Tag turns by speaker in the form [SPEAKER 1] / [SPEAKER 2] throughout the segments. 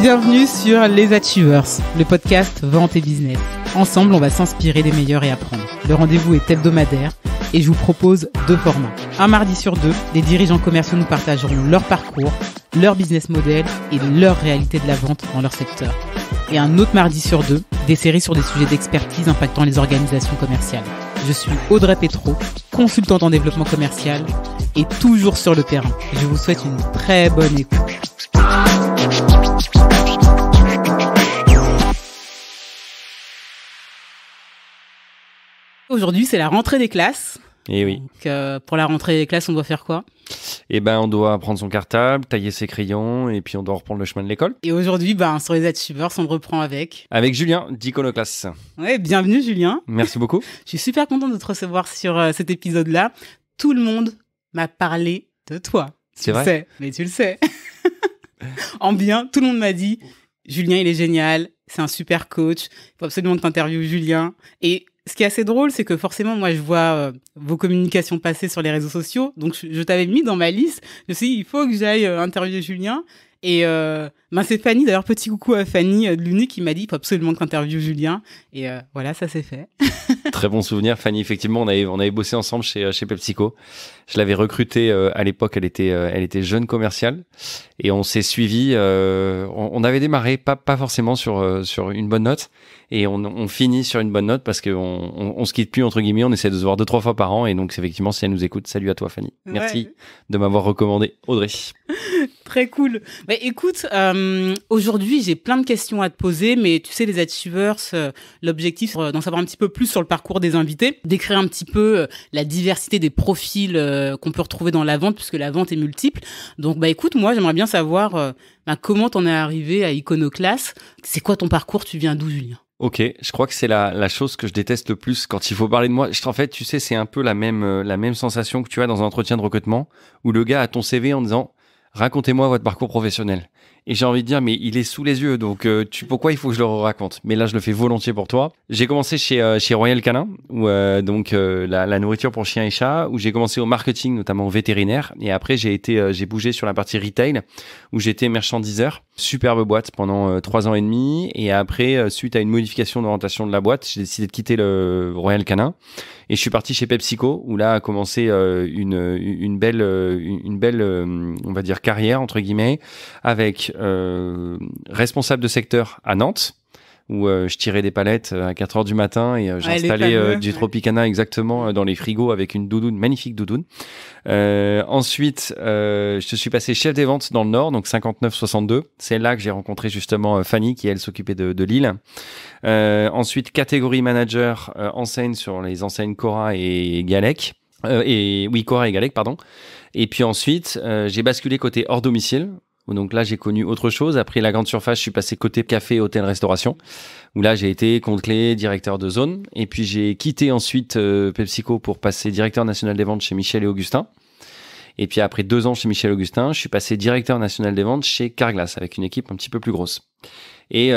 [SPEAKER 1] Bienvenue sur Les Achievers, le podcast Vente et Business. Ensemble, on va s'inspirer des meilleurs et apprendre. Le rendez-vous est hebdomadaire et je vous propose 2 formats. Un mardi sur 2, les dirigeants commerciaux nous partageront leur parcours, leur business model et leur réalité de la vente dans leur secteur. Et un autre mardi sur 2, des séries sur des sujets d'expertise impactant les organisations commerciales. Je suis Audrey Pétro, consultante en développement commercial et toujours sur le terrain. Je vous souhaite une très bonne écoute. Aujourd'hui, c'est la rentrée des classes.
[SPEAKER 2] Et oui.
[SPEAKER 1] Donc, pour la rentrée des classes, on doit faire quoi ?
[SPEAKER 2] Eh ben, on doit prendre son cartable, tailler ses crayons, et puis on doit reprendre le chemin de l'école.
[SPEAKER 1] Et aujourd'hui, sur les Achievers, on reprend avec
[SPEAKER 2] Julien d'Iconoclass.
[SPEAKER 1] Ouais, bienvenue Julien.
[SPEAKER 2] Merci beaucoup.
[SPEAKER 1] Je suis super contente de te recevoir sur cet épisode-là. Tout le monde m'a parlé de toi.
[SPEAKER 2] C'est vrai ?
[SPEAKER 1] Tu le sais. En bien, tout le monde m'a dit, Julien, il est génial, c'est un super coach, il faut absolument que tu interviewes Julien. Et ce qui est assez drôle, c'est que forcément, moi, je vois vos communications passer sur les réseaux sociaux. Donc, je t'avais mis dans ma liste. Je me suis dit, il faut que j'aille interviewer Julien. Et c'est Fanny, d'ailleurs, petit coucou à Fanny de l'Uni qui m'a dit, il faut absolument que tu interviewes Julien. Et voilà, ça s'est fait.
[SPEAKER 2] Très bon souvenir, Fanny. Effectivement, on avait bossé ensemble chez PepsiCo. Je l'avais recrutée à l'époque, elle était jeune commerciale. Et on s'est suivis. On avait démarré, pas forcément sur une bonne note. Et on finit sur une bonne note parce qu'on se quitte plus, entre guillemets. On essaie de se voir 2-3 fois par an. Et donc, effectivement, si elle nous écoute, salut à toi, Fanny. Merci de m'avoir recommandé Audrey.
[SPEAKER 1] Très cool. Écoute, aujourd'hui, j'ai plein de questions à te poser, mais tu sais, les Achievers, l'objectif, c'est d'en savoir un petit peu plus sur le parcours des invités, d'écrire un petit peu la diversité des profils qu'on peut retrouver dans la vente, puisque la vente est multiple. Donc, écoute, moi, j'aimerais bien savoir comment t'en es arrivé à Iconoclass. C'est quoi ton parcours ? Tu viens d'où, Julien ?
[SPEAKER 2] Ok, je crois que c'est la chose que je déteste le plus quand il faut parler de moi. En fait, tu sais, c'est un peu la même sensation que tu as dans un entretien de recrutement où le gars a ton CV en disant « Racontez-moi votre parcours professionnel ». Et j'ai envie de dire, mais il est sous les yeux, donc pourquoi il faut que je le raconte ? Mais là, je le fais volontiers pour toi. J'ai commencé chez Royal Canin, où la nourriture pour chiens et chats, où j'ai commencé au marketing, notamment au vétérinaire. Et après, j'ai bougé sur la partie retail, où j'étais merchandiseur. Superbe boîte pendant 3 ans et demi. Et après, suite à une modification d'orientation de la boîte, j'ai décidé de quitter le Royal Canin. Et je suis parti chez PepsiCo, où là a commencé une belle, on va dire, carrière, entre guillemets, avec responsable de secteur à Nantes, où je tirais des palettes à 4h du matin et j'installais du Tropicana exactement dans les frigos avec une doudoune, magnifique doudoune. Ensuite, je suis passé chef des ventes dans le Nord, donc 59-62. C'est là que j'ai rencontré justement Fanny, qui elle s'occupait de Lille. Ensuite, catégorie manager enseigne sur les enseignes Cora et Galec. Cora et Galec, pardon. Et puis ensuite, j'ai basculé côté hors domicile. Donc là, j'ai connu autre chose. Après la grande surface, je suis passé côté café, hôtel, restauration, où là, j'ai été compte clé, directeur de zone. Et puis, j'ai quitté ensuite PepsiCo pour passer directeur national des ventes chez Michel et Augustin. Et puis, après 2 ans chez Michel et Augustin, je suis passé directeur national des ventes chez Carglass, avec une équipe un petit peu plus grosse. Et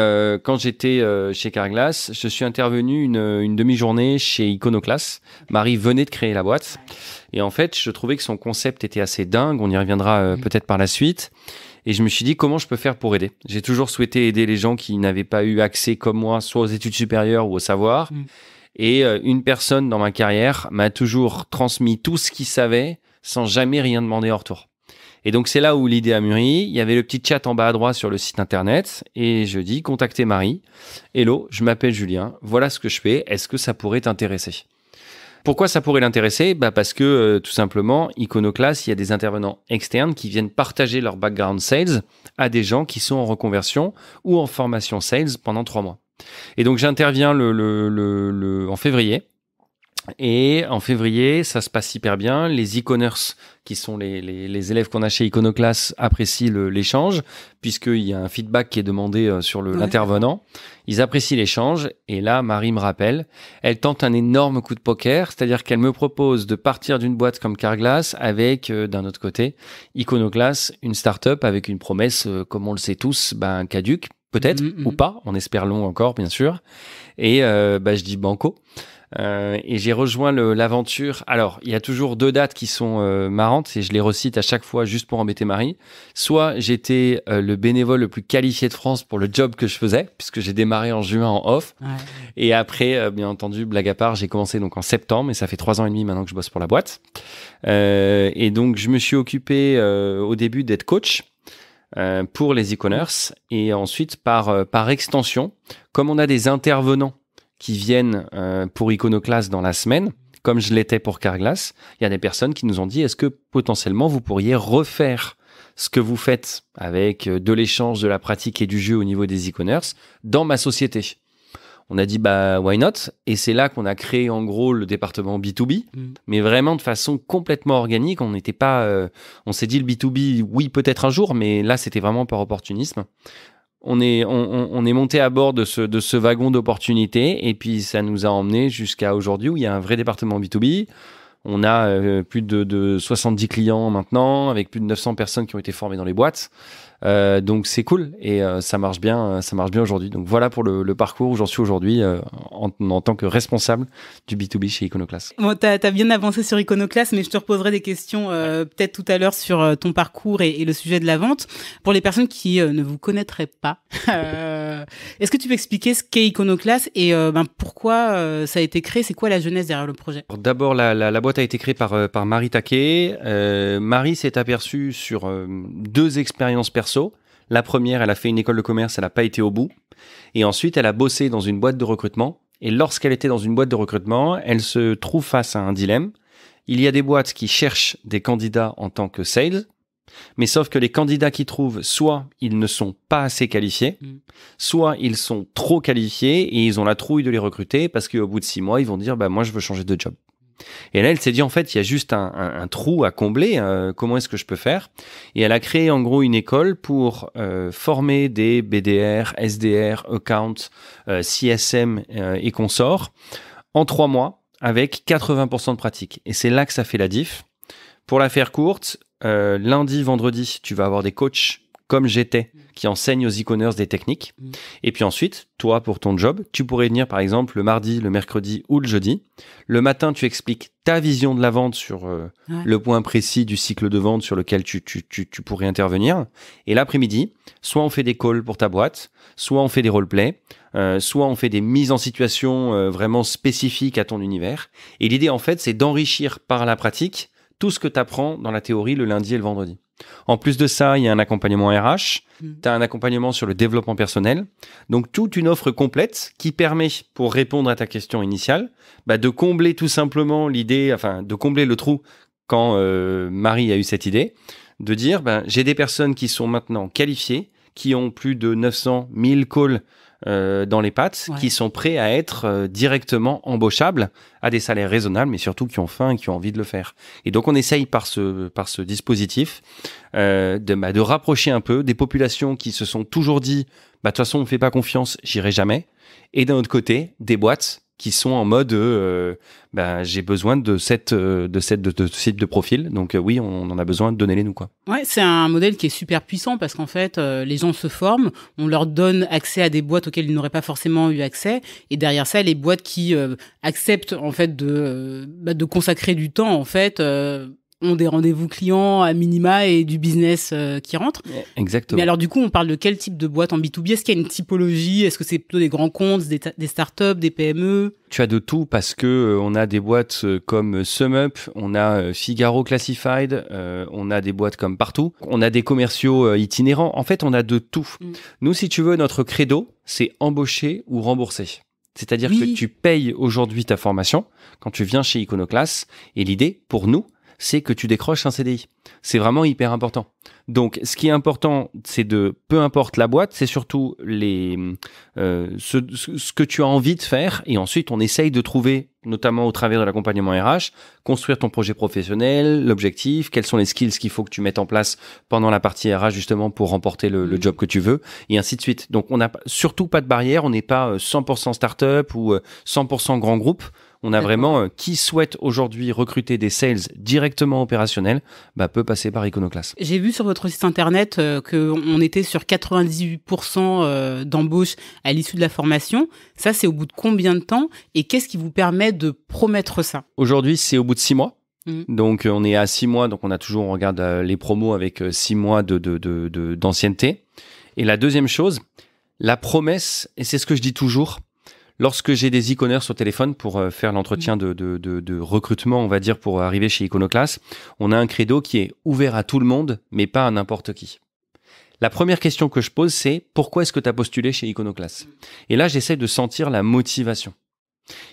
[SPEAKER 2] quand j'étais chez Carglass, je suis intervenu une demi-journée chez Iconoclass. Marie venait de créer la boîte. Et en fait, je trouvais que son concept était assez dingue. On y reviendra peut-être par la suite. Et je me suis dit, comment je peux faire pour aider ? J'ai toujours souhaité aider les gens qui n'avaient pas eu accès comme moi, soit aux études supérieures ou au savoir. Et une personne dans ma carrière m'a toujours transmis tout ce qu'il savait sans jamais rien demander en retour. Et donc, c'est là où l'idée a mûri. Il y avait le petit chat en bas à droite sur le site internet. Et je dis, contactez Marie. Hello, je m'appelle Julien. Voilà ce que je fais. Est-ce que ça pourrait t'intéresser ? Pourquoi ça pourrait l'intéresser ? Parce que tout simplement, Iconoclass, il y a des intervenants externes qui viennent partager leur background sales à des gens qui sont en reconversion ou en formation sales pendant 3 mois. Et donc j'interviens en février. Et en février, ça se passe hyper bien. Les Iconers, qui sont les élèves qu'on a chez Iconoclass, apprécient l'échange, puisqu'il y a un feedback qui est demandé sur l'intervenant. Ils apprécient l'échange. Et là, Marie me rappelle, elle tente un énorme coup de poker, c'est-à-dire qu'elle me propose de partir d'une boîte comme Carglass avec, d'un autre côté, Iconoclass, une start-up avec une promesse, comme on le sait tous, caduque, peut-être, ou pas. On espère long encore, bien sûr. Et je dis banco. Et j'ai rejoint l'aventure. Alors, il y a toujours 2 dates qui sont marrantes et je les recite à chaque fois juste pour embêter Marie. Soit j'étais le bénévole le plus qualifié de France pour le job que je faisais, puisque j'ai démarré en juin en off. Ouais. Et après, bien entendu, blague à part, j'ai commencé donc en septembre, et ça fait 3 ans et demi maintenant que je bosse pour la boîte. Et donc, je me suis occupé au début d'être coach pour les e-commerce, et ensuite par extension, comme on a des intervenants qui viennent pour Iconoclast dans la semaine, comme je l'étais pour Carglass, il y a des personnes qui nous ont dit, est-ce que potentiellement vous pourriez refaire ce que vous faites avec de l'échange, de la pratique et du jeu au niveau des e-commerce dans ma société? On a dit, why not? Et c'est là qu'on a créé en gros le département B2B, mais vraiment de façon complètement organique. On n'était pas, on s'est dit le B2B, oui, peut-être un jour, mais là, c'était vraiment par opportunisme. On est monté à bord de ce wagon d'opportunités, et puis ça nous a emmené jusqu'à aujourd'hui où il y a un vrai département B2B. On a plus de 70 clients maintenant, avec plus de 900 personnes qui ont été formées dans les boîtes. Donc c'est cool, et ça marche bien aujourd'hui. Donc voilà pour le parcours où j'en suis aujourd'hui en tant que responsable du B2B chez Iconoclast.
[SPEAKER 1] Bon, t'as bien avancé sur Iconoclast, mais je te reposerai des questions peut-être tout à l'heure sur ton parcours et le sujet de la vente. Pour les personnes qui ne vous connaîtraient pas, est-ce que tu peux expliquer ce qu'est Iconoclast et pourquoi ça a été créé? C'est quoi la genèse derrière le projet?
[SPEAKER 2] Alors, d'abord, la boîte a été créée par Marie Taquet. Marie s'est aperçue sur 2 expériences perso. La première, elle a fait une école de commerce, elle n'a pas été au bout. Et ensuite, elle a bossé dans une boîte de recrutement. Et lorsqu'elle était dans une boîte de recrutement, elle se trouve face à un dilemme. Il y a des boîtes qui cherchent des candidats en tant que sales, mais sauf que les candidats qu'ils trouvent, soit ils ne sont pas assez qualifiés, soit ils sont trop qualifiés et ils ont la trouille de les recruter parce qu'au bout de 6 mois, ils vont dire moi je veux changer de job. Et là, elle s'est dit, en fait, il y a juste un trou à combler. Comment est-ce que je peux faire? Et elle a créé, en gros, une école pour former des BDR, SDR, account, CSM et consorts en 3 mois avec 80% de pratique. Et c'est là que ça fait la diff. Pour la faire courte, lundi, vendredi, tu vas avoir des coachs comme j'étais, qui enseignent aux e-commerce des techniques. Et puis ensuite, toi, pour ton job, tu pourrais venir, par exemple, le mardi, le mercredi ou le jeudi. Le matin, tu expliques ta vision de la vente sur le point précis du cycle de vente sur lequel tu pourrais intervenir. Et l'après-midi, soit on fait des calls pour ta boîte, soit on fait des roleplays, soit on fait des mises en situation vraiment spécifiques à ton univers. Et l'idée, en fait, c'est d'enrichir par la pratique tout ce que tu apprends dans la théorie le lundi et le vendredi. En plus de ça, il y a un accompagnement RH, tu as un accompagnement sur le développement personnel, donc toute une offre complète qui permet, pour répondre à ta question initiale, de combler tout simplement l'idée, enfin de combler le trou quand Marie a eu cette idée, de dire j'ai des personnes qui sont maintenant qualifiées, qui ont plus de 900 000 calls dans les pattes, qui sont prêts à être directement embauchables à des salaires raisonnables, mais surtout qui ont faim et qui ont envie de le faire. Et donc on essaye par ce dispositif de rapprocher un peu des populations qui se sont toujours dit de toute façon on ne fait pas confiance, j'irai jamais, et d'un autre côté des boîtes qui sont en mode j'ai besoin de ce type de profil, donc oui, on en a besoin, donnez-les nous quoi.
[SPEAKER 1] Ouais, c'est un modèle qui est super puissant parce qu'en fait les gens se forment, on leur donne accès à des boîtes auxquelles ils n'auraient pas forcément eu accès, et derrière ça les boîtes qui acceptent en fait de consacrer du temps en fait ont des rendez-vous clients à minima et du business qui rentre.
[SPEAKER 2] Exactement.
[SPEAKER 1] Mais alors du coup, on parle de quel type de boîte en B2B? Est-ce qu'il y a une typologie? Est-ce que c'est plutôt des grands comptes, des startups, des PME?
[SPEAKER 2] Tu as de tout parce que on a des boîtes comme SumUp, on a Figaro Classified, on a des boîtes comme Partout, on a des commerciaux itinérants. En fait, on a de tout. Nous, si tu veux, notre credo, c'est embaucher ou rembourser. C'est-à-dire que tu payes aujourd'hui ta formation quand tu viens chez Iconoclast, et l'idée, pour nous, c'est que tu décroches un CDI. C'est vraiment hyper important. Donc, ce qui est important, c'est peu importe la boîte, c'est surtout ce que tu as envie de faire. Et ensuite, on essaye de trouver, notamment au travers de l'accompagnement RH, construire ton projet professionnel, l'objectif, quels sont les skills qu'il faut que tu mettes en place pendant la partie RH, justement, pour remporter le job que tu veux, et ainsi de suite. Donc, on n'a surtout pas de barrière. On n'est pas 100% start-up ou 100% grand groupe. On a vraiment qui souhaite aujourd'hui recruter des sales directement opérationnels, peut passer par Iconoclast.
[SPEAKER 1] J'ai vu sur votre site internet qu'on était sur 98% d'embauche à l'issue de la formation. Ça, c'est au bout de combien de temps et qu'est-ce qui vous permet de promettre ça?
[SPEAKER 2] Aujourd'hui, c'est au bout de 6 mois. Donc, on est à 6 mois. Donc, on regarde les promos avec 6 mois d'ancienneté. Et la deuxième chose, la promesse, et c'est ce que je dis toujours, lorsque j'ai des e-commerce au téléphone pour faire l'entretien de recrutement, on va dire, pour arriver chez Iconoclast, on a un credo qui est ouvert à tout le monde, mais pas à n'importe qui. La première question que je pose, c'est pourquoi est-ce que tu as postulé chez Iconoclast? Et là, j'essaie de sentir la motivation.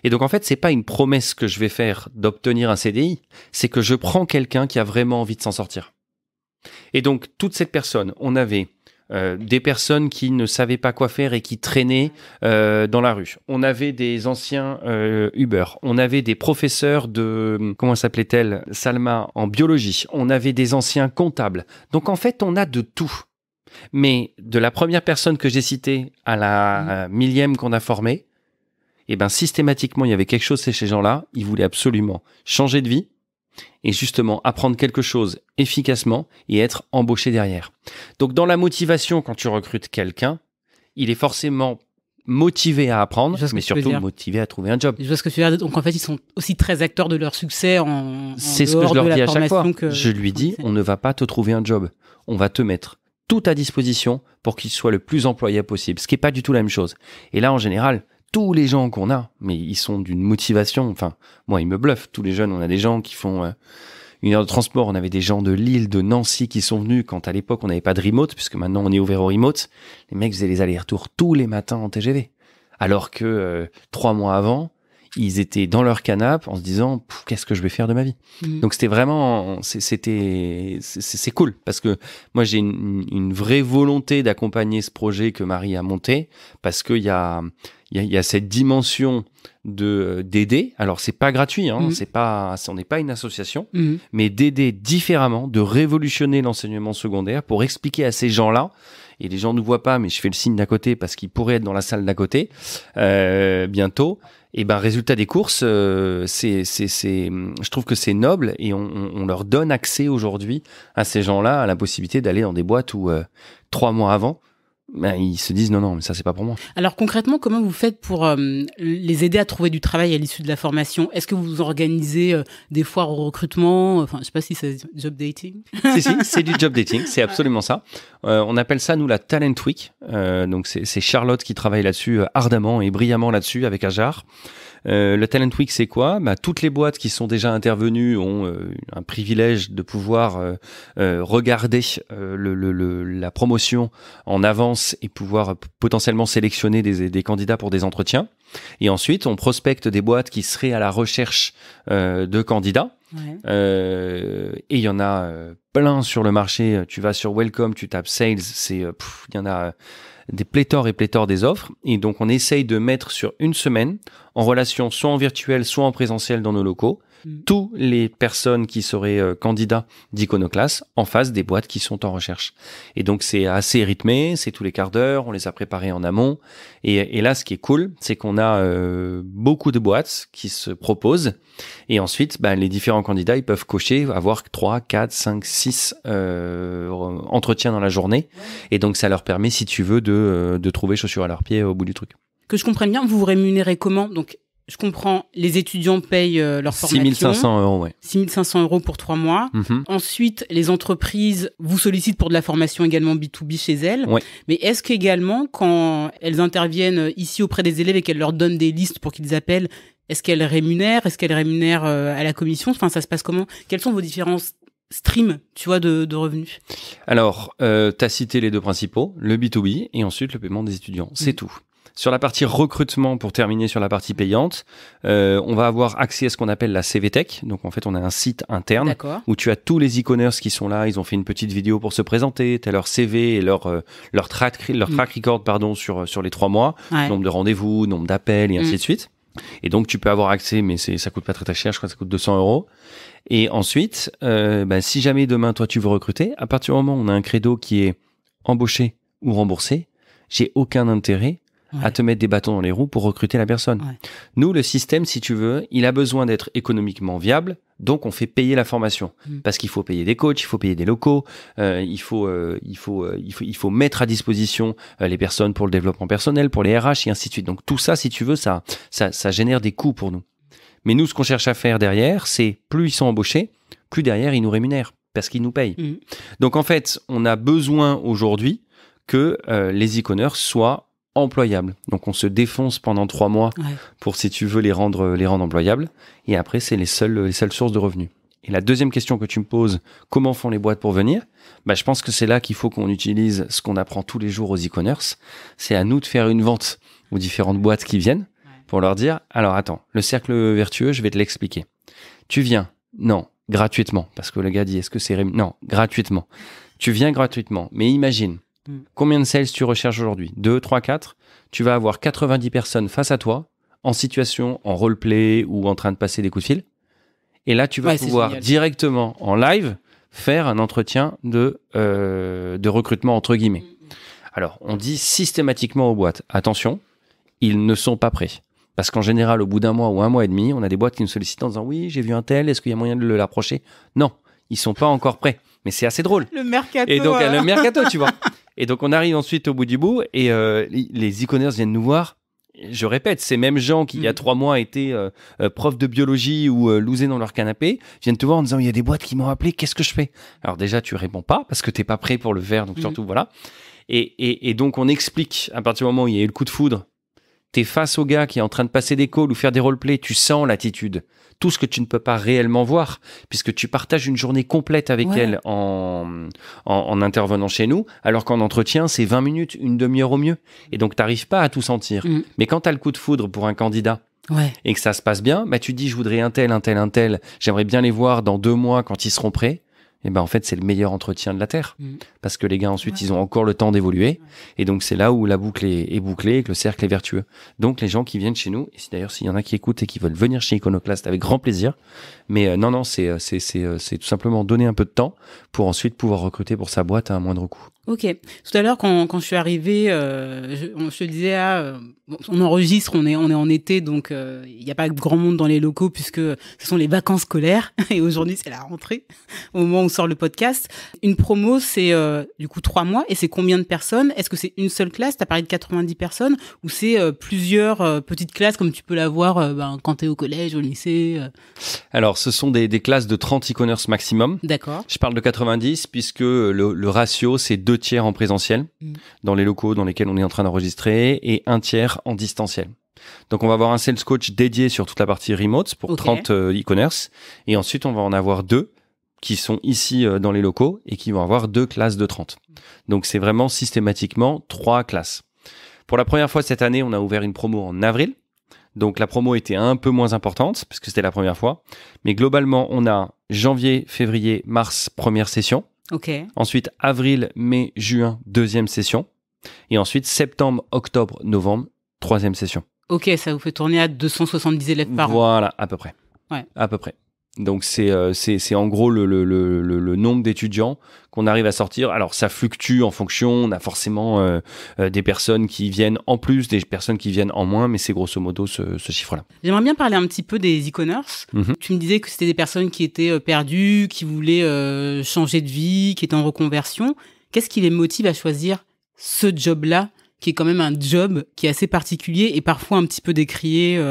[SPEAKER 2] Et donc, en fait, c'est pas une promesse que je vais faire d'obtenir un CDI, c'est que je prends quelqu'un qui a vraiment envie de s'en sortir. Et donc, toute cette personne, on avait des personnes qui ne savaient pas quoi faire et qui traînaient dans la rue. On avait des anciens Uber. On avait des professeurs de, comment s'appelait-elle, Salma, en biologie. On avait des anciens comptables. Donc, en fait, on a de tout. Mais de la première personne que j'ai citée à la millième qu'on a formée, systématiquement, il y avait quelque chose chez ces gens-là. Ils voulaient absolument changer de vie et justement apprendre quelque chose efficacement et être embauché derrière. Donc, dans la motivation, quand tu recrutes quelqu'un, il est forcément motivé à apprendre, mais surtout motivé à trouver un job.
[SPEAKER 1] Je vois ce que tu veux dire. Donc, en fait, ils sont aussi très acteurs de leur succès
[SPEAKER 2] c'est ce que je leur dis à chaque fois. Je lui dis, on ne va pas te trouver un job. On va te mettre tout à disposition pour qu'il soit le plus employable possible, ce qui n'est pas du tout la même chose. Et là, en général, tous les gens qu'on a, mais ils sont d'une motivation, enfin, moi, ils me bluffent, tous les jeunes. On a des gens qui font 1 heure de transport, on avait des gens de Lille, de Nancy qui sont venus quand à l'époque, on n'avait pas de remote, puisque maintenant, on est ouvert au remote. Les mecs faisaient les allers-retours tous les matins en TGV. Alors que 3 mois avant, ils étaient dans leur canapé en se disant « qu'est-ce que je vais faire de ma vie ?» Donc, c'était vraiment... C'est cool, parce que moi, j'ai une vraie volonté d'accompagner ce projet que Marie a monté, parce qu'il y a cette dimension d'aider. Alors, c'est pas gratuit, on n'est pas une association, mais d'aider différemment, de révolutionner l'enseignement secondaire pour expliquer à ces gens-là, et les gens ne voient pas, mais je fais le signe d'à côté parce qu'ils pourraient être dans la salle d'à côté bientôt. Et résultat des courses, je trouve que c'est noble et on leur donne accès aujourd'hui à ces gens-là à la possibilité d'aller dans des boîtes où 3 mois avant, ils se disent non, mais ça c'est pas pour moi.
[SPEAKER 1] Alors concrètement, comment vous faites pour les aider à trouver du travail à l'issue de la formation? Est-ce que vous organisez des foires au recrutement? Enfin, je sais pas si c'est job dating.
[SPEAKER 2] Si, c'est du job dating, c'est absolument ça. On appelle ça nous la Talent Week. Donc c'est Charlotte qui travaille là-dessus ardemment et brillamment là-dessus avec Ajar. Le Talent Week, c'est quoi? Toutes les boîtes qui sont déjà intervenues ont un privilège de pouvoir regarder la promotion en avance et pouvoir potentiellement sélectionner des candidats pour des entretiens. Et ensuite, on prospecte des boîtes qui seraient à la recherche de candidats. Ouais. Et il y en a plein sur le marché. Tu vas sur Welcome, tu tapes Sales, il y en a des pléthores et pléthores des offres. Et donc, on essaye de mettre sur une semaine, en relation soit en virtuel, soit en présentiel dans nos locaux, tous les personnes qui seraient candidats d'Iconoclast en face des boîtes qui sont en recherche. Et donc, c'est assez rythmé, c'est tous les quarts d'heure, on les a préparés en amont. Et là, ce qui est cool, c'est qu'on a beaucoup de boîtes qui se proposent. Et ensuite, les différents candidats, ils peuvent cocher, avoir 3, 4, 5, 6 entretiens dans la journée. Et donc, ça leur permet, si tu veux, de trouver chaussures à leurs pieds au bout du truc.
[SPEAKER 1] Que je comprenne bien, vous vous rémunérez comment? Donc, je comprends, les étudiants payent leur formation.
[SPEAKER 2] 6 500 €, ouais.
[SPEAKER 1] 6 500 € pour 3 mois. Ensuite, les entreprises vous sollicitent pour de la formation également B2B chez elles. Ouais. Mais est-ce qu'également, quand elles interviennent ici auprès des élèves et qu'elles leur donnent des listes pour qu'ils appellent, est-ce qu'elles rémunèrent? Est-ce qu'elles rémunèrent à la commission? Enfin, ça se passe comment? Quels sont vos différents streams, tu vois, de revenus?
[SPEAKER 2] Alors, tu as cité les deux principaux, le B2B et ensuite le paiement des étudiants. C'est tout. Sur la partie recrutement, pour terminer sur la partie payante, on va avoir accès à ce qu'on appelle la CVTech. Donc, en fait, on a un site interne où tu as tous les e-commerce qui sont là. Ils ont fait une petite vidéo pour se présenter. Tu as leur CV et leur track record sur les 3 mois. Ouais. Nombre de rendez-vous, nombre d'appels et ainsi de suite. Et donc, tu peux avoir accès, mais ça coûte pas très très cher. Je crois que ça coûte 200 €. Et ensuite, si jamais demain, toi, tu veux recruter, à partir du moment où on a un credo qui est embauché ou remboursé, j'ai aucun intérêt à te mettre des bâtons dans les roues pour recruter la personne.
[SPEAKER 1] Ouais.
[SPEAKER 2] Nous, le système, si tu veux, il a besoin d'être économiquement viable, donc on fait payer la formation. Parce qu'il faut payer des coachs, il faut payer des locaux, il faut mettre à disposition les personnes pour le développement personnel, pour les RH et ainsi de suite. Donc tout ça, si tu veux, ça génère des coûts pour nous. Mais nous, ce qu'on cherche à faire derrière, c'est plus ils sont embauchés, plus derrière ils nous rémunèrent, parce qu'ils nous payent. Donc en fait, on a besoin aujourd'hui que les e-commerce soient employables. Donc on se défonce pendant 3 mois pour, si tu veux, les rendre employables. Et après, c'est les seules sources de revenus. Et la deuxième question que tu me poses, comment font les boîtes pour venir ? Je pense que c'est là qu'il faut qu'on utilise ce qu'on apprend tous les jours aux e-commerce. C'est à nous de faire une vente aux différentes boîtes qui viennent pour leur dire, alors attends, le cercle vertueux, je vais te l'expliquer. Tu viens, non, gratuitement, parce que le gars dit, est-ce que c'est non, gratuitement. Tu viens gratuitement, mais imagine, combien de sales tu recherches aujourd'hui ? 2, 3, 4 ? Tu vas avoir 90 personnes face à toi, en situation, en roleplay ou en train de passer des coups de fil. Et là, tu vas pouvoir directement, en live, faire un entretien de recrutement, entre guillemets. Alors, on dit systématiquement aux boîtes, attention, ils ne sont pas prêts. Parce qu'en général, au bout d'un mois ou un mois et demi, on a des boîtes qui nous sollicitent en disant « Oui, j'ai vu un tel, est-ce qu'il y a moyen de l'approcher ?» Non, ils sont pas encore prêts. Mais c'est assez drôle.
[SPEAKER 1] Le mercato.
[SPEAKER 2] Et donc, le mercato, tu vois. Et donc, on arrive ensuite au bout du bout et les e-commerce viennent nous voir. Je répète, ces mêmes gens qui, il y a 3 mois, étaient profs de biologie ou lousés dans leur canapé, viennent te voir en disant « Il y a des boîtes qui m'ont appelé, qu'est-ce que je fais ?» Alors déjà, tu réponds pas parce que t'es pas prêt pour le faire, donc surtout, voilà. Et donc, on explique, à partir du moment où il y a eu le coup de foudre, t'es face au gars qui est en train de passer des calls ou faire des roleplays, tu sens l'attitude. Tout ce que tu ne peux pas réellement voir, puisque tu partages une journée complète avec elle en intervenant chez nous, alors qu'en entretien, c'est 20 minutes, une demi-heure au mieux. Et donc, t'arrives pas à tout sentir. Mais quand t'as le coup de foudre pour un candidat, et que ça se passe bien, tu dis, je voudrais un tel, j'aimerais bien les voir dans 2 mois quand ils seront prêts. Et en fait, c'est le meilleur entretien de la Terre. Parce que les gars, ensuite, ils ont encore le temps d'évoluer. Et donc, c'est là où la boucle est bouclée et que le cercle est vertueux. Donc, les gens qui viennent chez nous, et d'ailleurs, s'il y en a qui écoutent et qui veulent venir chez Iconoclast, avec grand plaisir. Mais non, c'est tout simplement donner un peu de temps pour ensuite pouvoir recruter pour sa boîte à un moindre coût.
[SPEAKER 1] Ok. Tout à l'heure, quand je suis arrivée, je te disais, on enregistre, on est en été, donc il n'y a pas grand monde dans les locaux puisque ce sont les vacances scolaires et aujourd'hui c'est la rentrée au moment où sort le podcast. Une promo, c'est du coup 3 mois et c'est combien de personnes ? Est-ce que c'est une seule classe ? T'as parlé de 90 personnes ou c'est plusieurs petites classes comme tu peux l'avoir quand t'es au collège, au lycée
[SPEAKER 2] Alors, ce sont des classes de 30 e-commerce maximum.
[SPEAKER 1] D'accord.
[SPEAKER 2] Je parle de 90 puisque le ratio, c'est 2 tiers en présentiel dans les locaux dans lesquels on est en train d'enregistrer et 1 tiers en distanciel. Donc, on va avoir un sales coach dédié sur toute la partie remote pour 30 e-commerce et ensuite, on va en avoir 2 qui sont ici dans les locaux et qui vont avoir 2 classes de 30. Donc, c'est vraiment systématiquement 3 classes. Pour la première fois cette année, on a ouvert une promo en avril. Donc, la promo était un peu moins importante puisque c'était la première fois. Mais globalement, on a janvier, février, mars, première session. Ensuite, avril, mai, juin, deuxième session. Et ensuite, septembre, octobre, novembre, troisième session.
[SPEAKER 1] Ok, ça vous fait tourner à 270 élèves par an.
[SPEAKER 2] Voilà, à peu près. À peu près. Donc, c'est en gros le nombre d'étudiants qu'on arrive à sortir. Alors, ça fluctue en fonction. On a forcément des personnes qui viennent en plus, des personnes qui viennent en moins, mais c'est grosso modo ce chiffre-là.
[SPEAKER 1] J'aimerais bien parler un petit peu des e-commerce. Tu me disais que c'était des personnes qui étaient perdues, qui voulaient changer de vie, qui étaient en reconversion. Qu'est-ce qui les motive à choisir ce job-là, qui est quand même un job qui est assez particulier et parfois un petit peu décrié,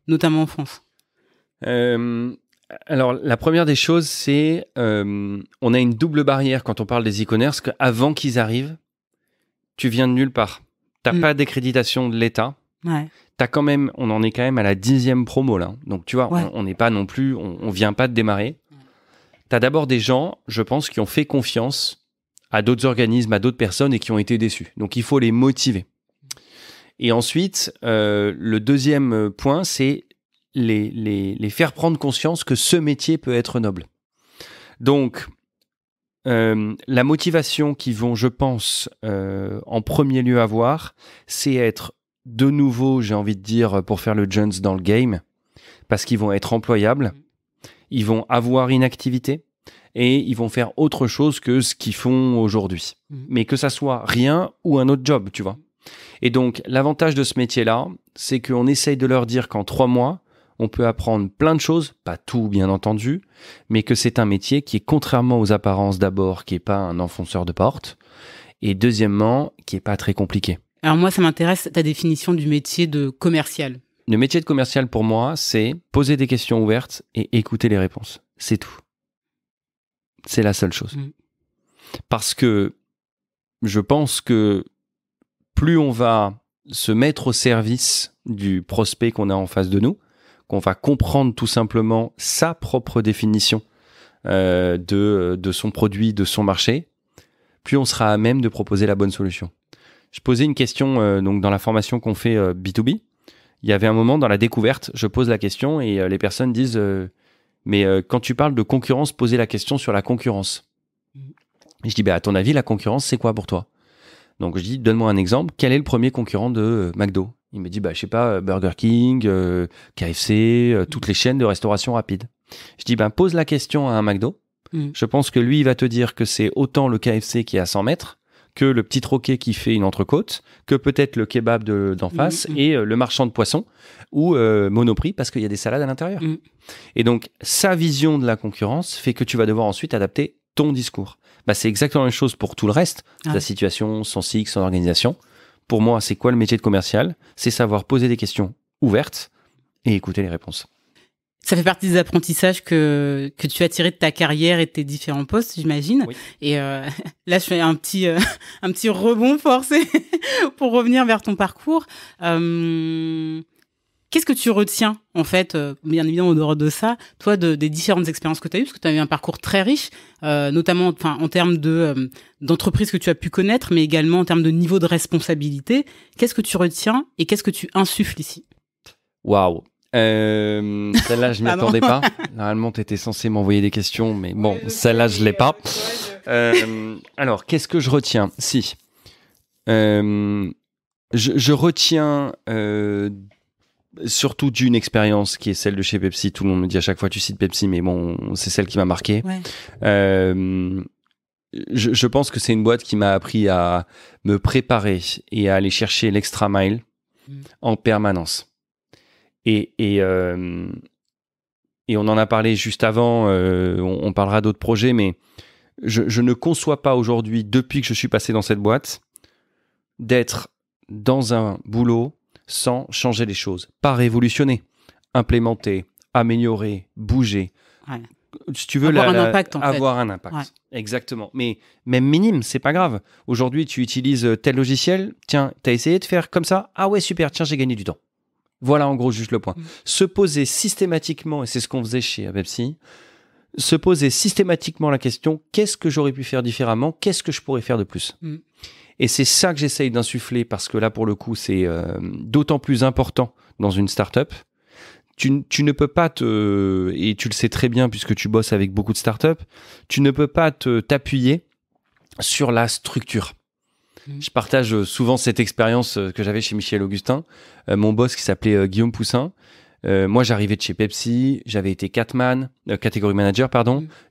[SPEAKER 1] notamment en France ?
[SPEAKER 2] Alors, la première des choses, c'est on a une double barrière quand on parle des e-commerce, qu'avant qu'ils arrivent, tu viens de nulle part. T'as pas d'accréditation de l'État. T'as quand même, on en est quand même à la 10e promo là. Donc, tu vois, on n'est pas non plus, on vient pas de démarrer. T'as d'abord des gens, je pense, qui ont fait confiance à d'autres organismes, à d'autres personnes et qui ont été déçus. Donc, il faut les motiver. Et ensuite, le deuxième point, c'est les faire prendre conscience que ce métier peut être noble. Donc, la motivation qu'ils vont, je pense, en premier lieu avoir, c'est être de nouveau, j'ai envie de dire, pour faire le Jones dans le game, parce qu'ils vont être employables, ils vont avoir une activité et ils vont faire autre chose que ce qu'ils font aujourd'hui. Mais que ça soit rien ou un autre job, tu vois. Et donc, l'avantage de ce métier-là, c'est qu'on essaye de leur dire qu'en 3 mois, on peut apprendre plein de choses, pas tout bien entendu, mais que c'est un métier qui est, contrairement aux apparences d'abord, qui n'est pas un enfonceur de porte, et deuxièmement, qui n'est pas très compliqué.
[SPEAKER 1] Alors moi, ça m'intéresse ta définition du métier de commercial.
[SPEAKER 2] Le métier de commercial, pour moi, c'est poser des questions ouvertes et écouter les réponses. C'est tout. C'est la seule chose. Parce que je pense que plus on va se mettre au service du prospect qu'on a en face de nous, qu'on va comprendre tout simplement sa propre définition de son produit, de son marché, plus on sera à même de proposer la bonne solution. Je posais une question donc dans la formation qu'on fait B2B. Il y avait un moment dans la découverte, je pose la question et les personnes disent mais quand tu parles de concurrence, posez la question sur la concurrence. Et je dis à ton avis, la concurrence, c'est quoi pour toi? Donc je dis, donne-moi un exemple. Quel est le premier concurrent de McDo? Il me dit, je sais pas, Burger King, KFC, toutes les chaînes de restauration rapide. Je dis, pose la question à un McDo. Je pense que lui, il va te dire que c'est autant le KFC qui est à 100 mètres, que le petit troquet qui fait une entrecôte, que peut-être le kebab d'en face et le marchand de poissons ou Monoprix parce qu'il y a des salades à l'intérieur. Et donc, sa vision de la concurrence fait que tu vas devoir ensuite adapter ton discours. C'est exactement la même chose pour tout le reste, sa situation, son cycle, son organisation. Pour moi, c'est quoi le métier de commercial? C'est savoir poser des questions ouvertes et écouter les réponses.
[SPEAKER 1] Ça fait partie des apprentissages que tu as tirés de ta carrière et de tes différents postes, j'imagine. Oui. Et là, je fais un petit rebond forcé pour revenir vers ton parcours. Qu'est-ce que tu retiens, en fait, bien évidemment, au dehors de ça, toi, des différentes expériences que tu as eues, parce que tu as eu un parcours très riche, notamment en termes d'entreprises que tu as pu connaître, mais également en termes de niveau de responsabilité. Qu'est-ce que tu retiens et qu'est-ce que tu insuffles ici?
[SPEAKER 2] Waouh! Celle-là, je ne m'y attendais pas. Normalement, tu étais censé m'envoyer des questions, mais bon, celle-là, je ne l'ai pas. Alors, qu'est-ce que je retiens? Si. Je retiens surtout d'une expérience qui est celle de chez Pepsi. Tout le monde me dit à chaque fois, tu cites Pepsi, mais bon, c'est celle qui m'a marqué. Ouais. Je pense que c'est une boîte qui m'a appris à me préparer et à aller chercher l'extra mile en permanence. Et on en a parlé juste avant, on parlera d'autres projets, mais je ne conçois pas aujourd'hui, depuis que je suis passé dans cette boîte, d'être dans un boulot sans changer les choses. Pas révolutionner, implémenter, améliorer, bouger. Ouais. Si tu veux
[SPEAKER 1] avoir un impact, en fait.
[SPEAKER 2] Avoir un impact. Ouais. Exactement. Mais même minime, c'est pas grave. Aujourd'hui, tu utilises tel logiciel. Tiens, t'as essayé de faire comme ça? Ah ouais, super, tiens, j'ai gagné du temps. Voilà en gros juste le point. Se poser systématiquement, et c'est ce qu'on faisait chez Pepsi, se poser systématiquement la question, qu'est-ce que j'aurais pu faire différemment? Qu'est-ce que je pourrais faire de plus? Et c'est ça que j'essaye d'insuffler parce que là, pour le coup, c'est d'autant plus important dans une start-up. Tu ne peux pas et tu le sais très bien puisque tu bosses avec beaucoup de start-up, tu ne peux pas t'appuyer sur la structure. Je partage souvent cette expérience que j'avais chez Michel Augustin. Mon boss qui s'appelait Guillaume Poussin. Moi, j'arrivais de chez Pepsi. J'avais été catégorie manager,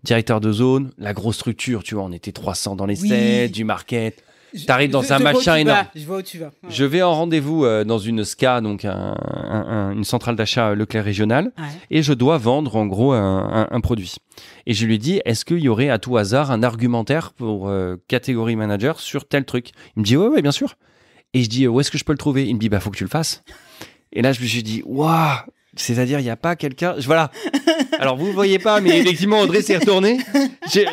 [SPEAKER 2] directeur de zone. La grosse structure, tu vois, on était 300 dans les sets, du market. T'arrives dans un machin énorme.
[SPEAKER 1] Je vois où tu vas. Ouais.
[SPEAKER 2] Je vais en rendez-vous dans une SCA, donc une centrale d'achat Leclerc régionale, et je dois vendre en gros un produit. Et je lui dis, est-ce qu'il y aurait à tout hasard un argumentaire pour catégorie manager sur tel truc? Il me dit, ouais, bien sûr. Et je dis, où est-ce que je peux le trouver? Il me dit, faut que tu le fasses. Et là, je me suis dit, waouh! C'est-à-dire, il n'y a pas quelqu'un... Voilà. Alors, vous ne voyez pas, mais effectivement, Audrey s'est retournée.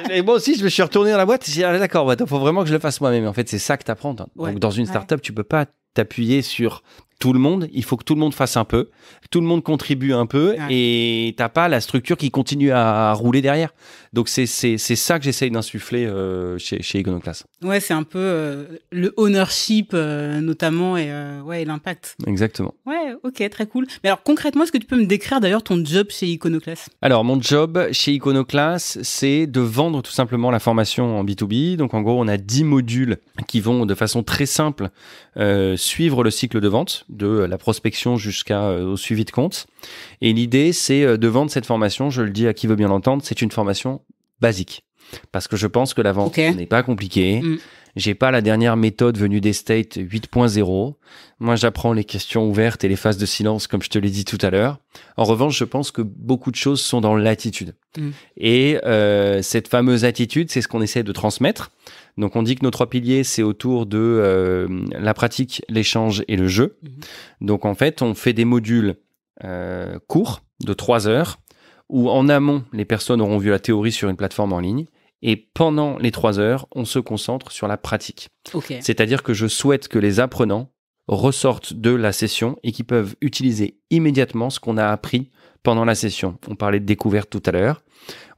[SPEAKER 2] Et moi aussi, je me suis retourné dans la boîte. J'ai dit, d'accord, il faut vraiment que je le fasse moi-même. En fait, c'est ça que tu apprends. Ouais. Donc, dans une start-up, tu ne peux pas t'appuyer sur tout le monde. Il faut que tout le monde fasse un peu. Tout le monde contribue un peu. Et tu n'as pas la structure qui continue à rouler derrière. Donc, c'est ça que j'essaye d'insuffler chez Iconoclast.
[SPEAKER 1] Ouais, c'est un peu le ownership, notamment, et l'impact.
[SPEAKER 2] Exactement.
[SPEAKER 1] Ouais, ok, très cool. Mais alors, concrètement, est-ce que tu peux me décrire d'ailleurs ton job chez Iconoclast?
[SPEAKER 2] Alors, mon job chez Iconoclast, c'est de vendre tout simplement la formation en B2B. Donc, en gros, on a 10 modules qui vont de façon très simple suivre le cycle de vente, de la prospection jusqu'au suivi de compte. Et l'idée, c'est de vendre cette formation. Je le dis à qui veut bien l'entendre, c'est une formation basique. Parce que je pense que la vente n'est pas compliquée. J'ai pas la dernière méthode venue des States 8.0. Moi, j'apprends les questions ouvertes et les phases de silence, comme je te l'ai dit tout à l'heure. En revanche, je pense que beaucoup de choses sont dans l'attitude. Et cette fameuse attitude, c'est ce qu'on essaie de transmettre. Donc, on dit que nos 3 piliers, c'est autour de la pratique, l'échange et le jeu. Donc, en fait, on fait des modules courts de 3 heures où, en amont, les personnes auront vu la théorie sur une plateforme en ligne. Et pendant les 3 heures, on se concentre sur la pratique. C'est-à-dire que je souhaite que les apprenants ressortent de la session et qu'ils peuvent utiliser immédiatement ce qu'on a appris pendant la session. On parlait de découverte tout à l'heure.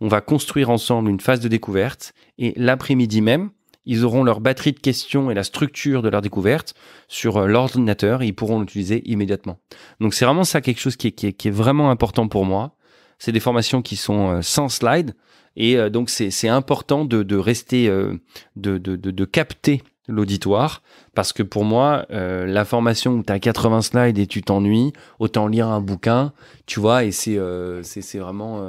[SPEAKER 2] On va construire ensemble une phase de découverte et l'après-midi même, ils auront leur batterie de questions et la structure de leur découverte sur l'ordinateur et ils pourront l'utiliser immédiatement. Donc c'est vraiment ça quelque chose qui est vraiment important pour moi. C'est des formations qui sont sans slide. Et donc, c'est important de rester, de capter l'auditoire. Parce que pour moi, la formation où tu as 80 slides et tu t'ennuies, autant lire un bouquin, tu vois, et c'est vraiment